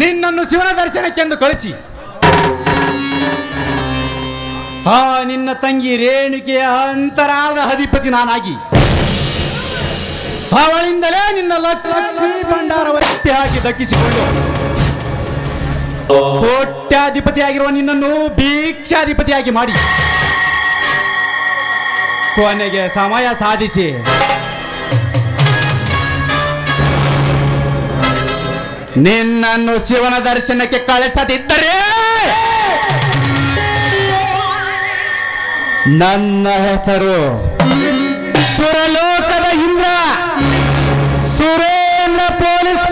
ನಿನ್ನನ್ನು ಶಿವನ ದರ್ಶನಕ್ಕೆಂದು ಕಳಿಸಿ ಆ ನಿನ್ನ ತಂಗಿ ರೇಣುಕೆಯ ಅಂತರಾಳದ ಅಧಿಪತಿ ನಾನಾಗಿ ಅವಳಿಂದಲೇ ನಿನ್ನ ಲಕ್ಷ್ಮೀ ಭಂಡಾರವತ್ತಿ ಹಾಕಿ ದಕ್ಕಿಸಿಕೊಂಡು ಕೋಟ್ಯಾಧಿಪತಿಯಾಗಿರುವ ನಿನ್ನನ್ನು ಭಿಕ್ಷಾಧಿಪತಿಯಾಗಿ ಮಾಡಿ ಕೊನೆಗೆ ಸಮಯ ಸಾಧಿಸಿ ನಿನ್ನನ್ನು ಶಿವನ ದರ್ಶನಕ್ಕೆ ಕಳಿಸದಿದ್ದರೆ ನನ್ನ ಹೆಸರು ಸುರಲೋಕದ ಇಂದ್ರ ಸುರೇಂದ್ರ ಪೊಲೀಸ್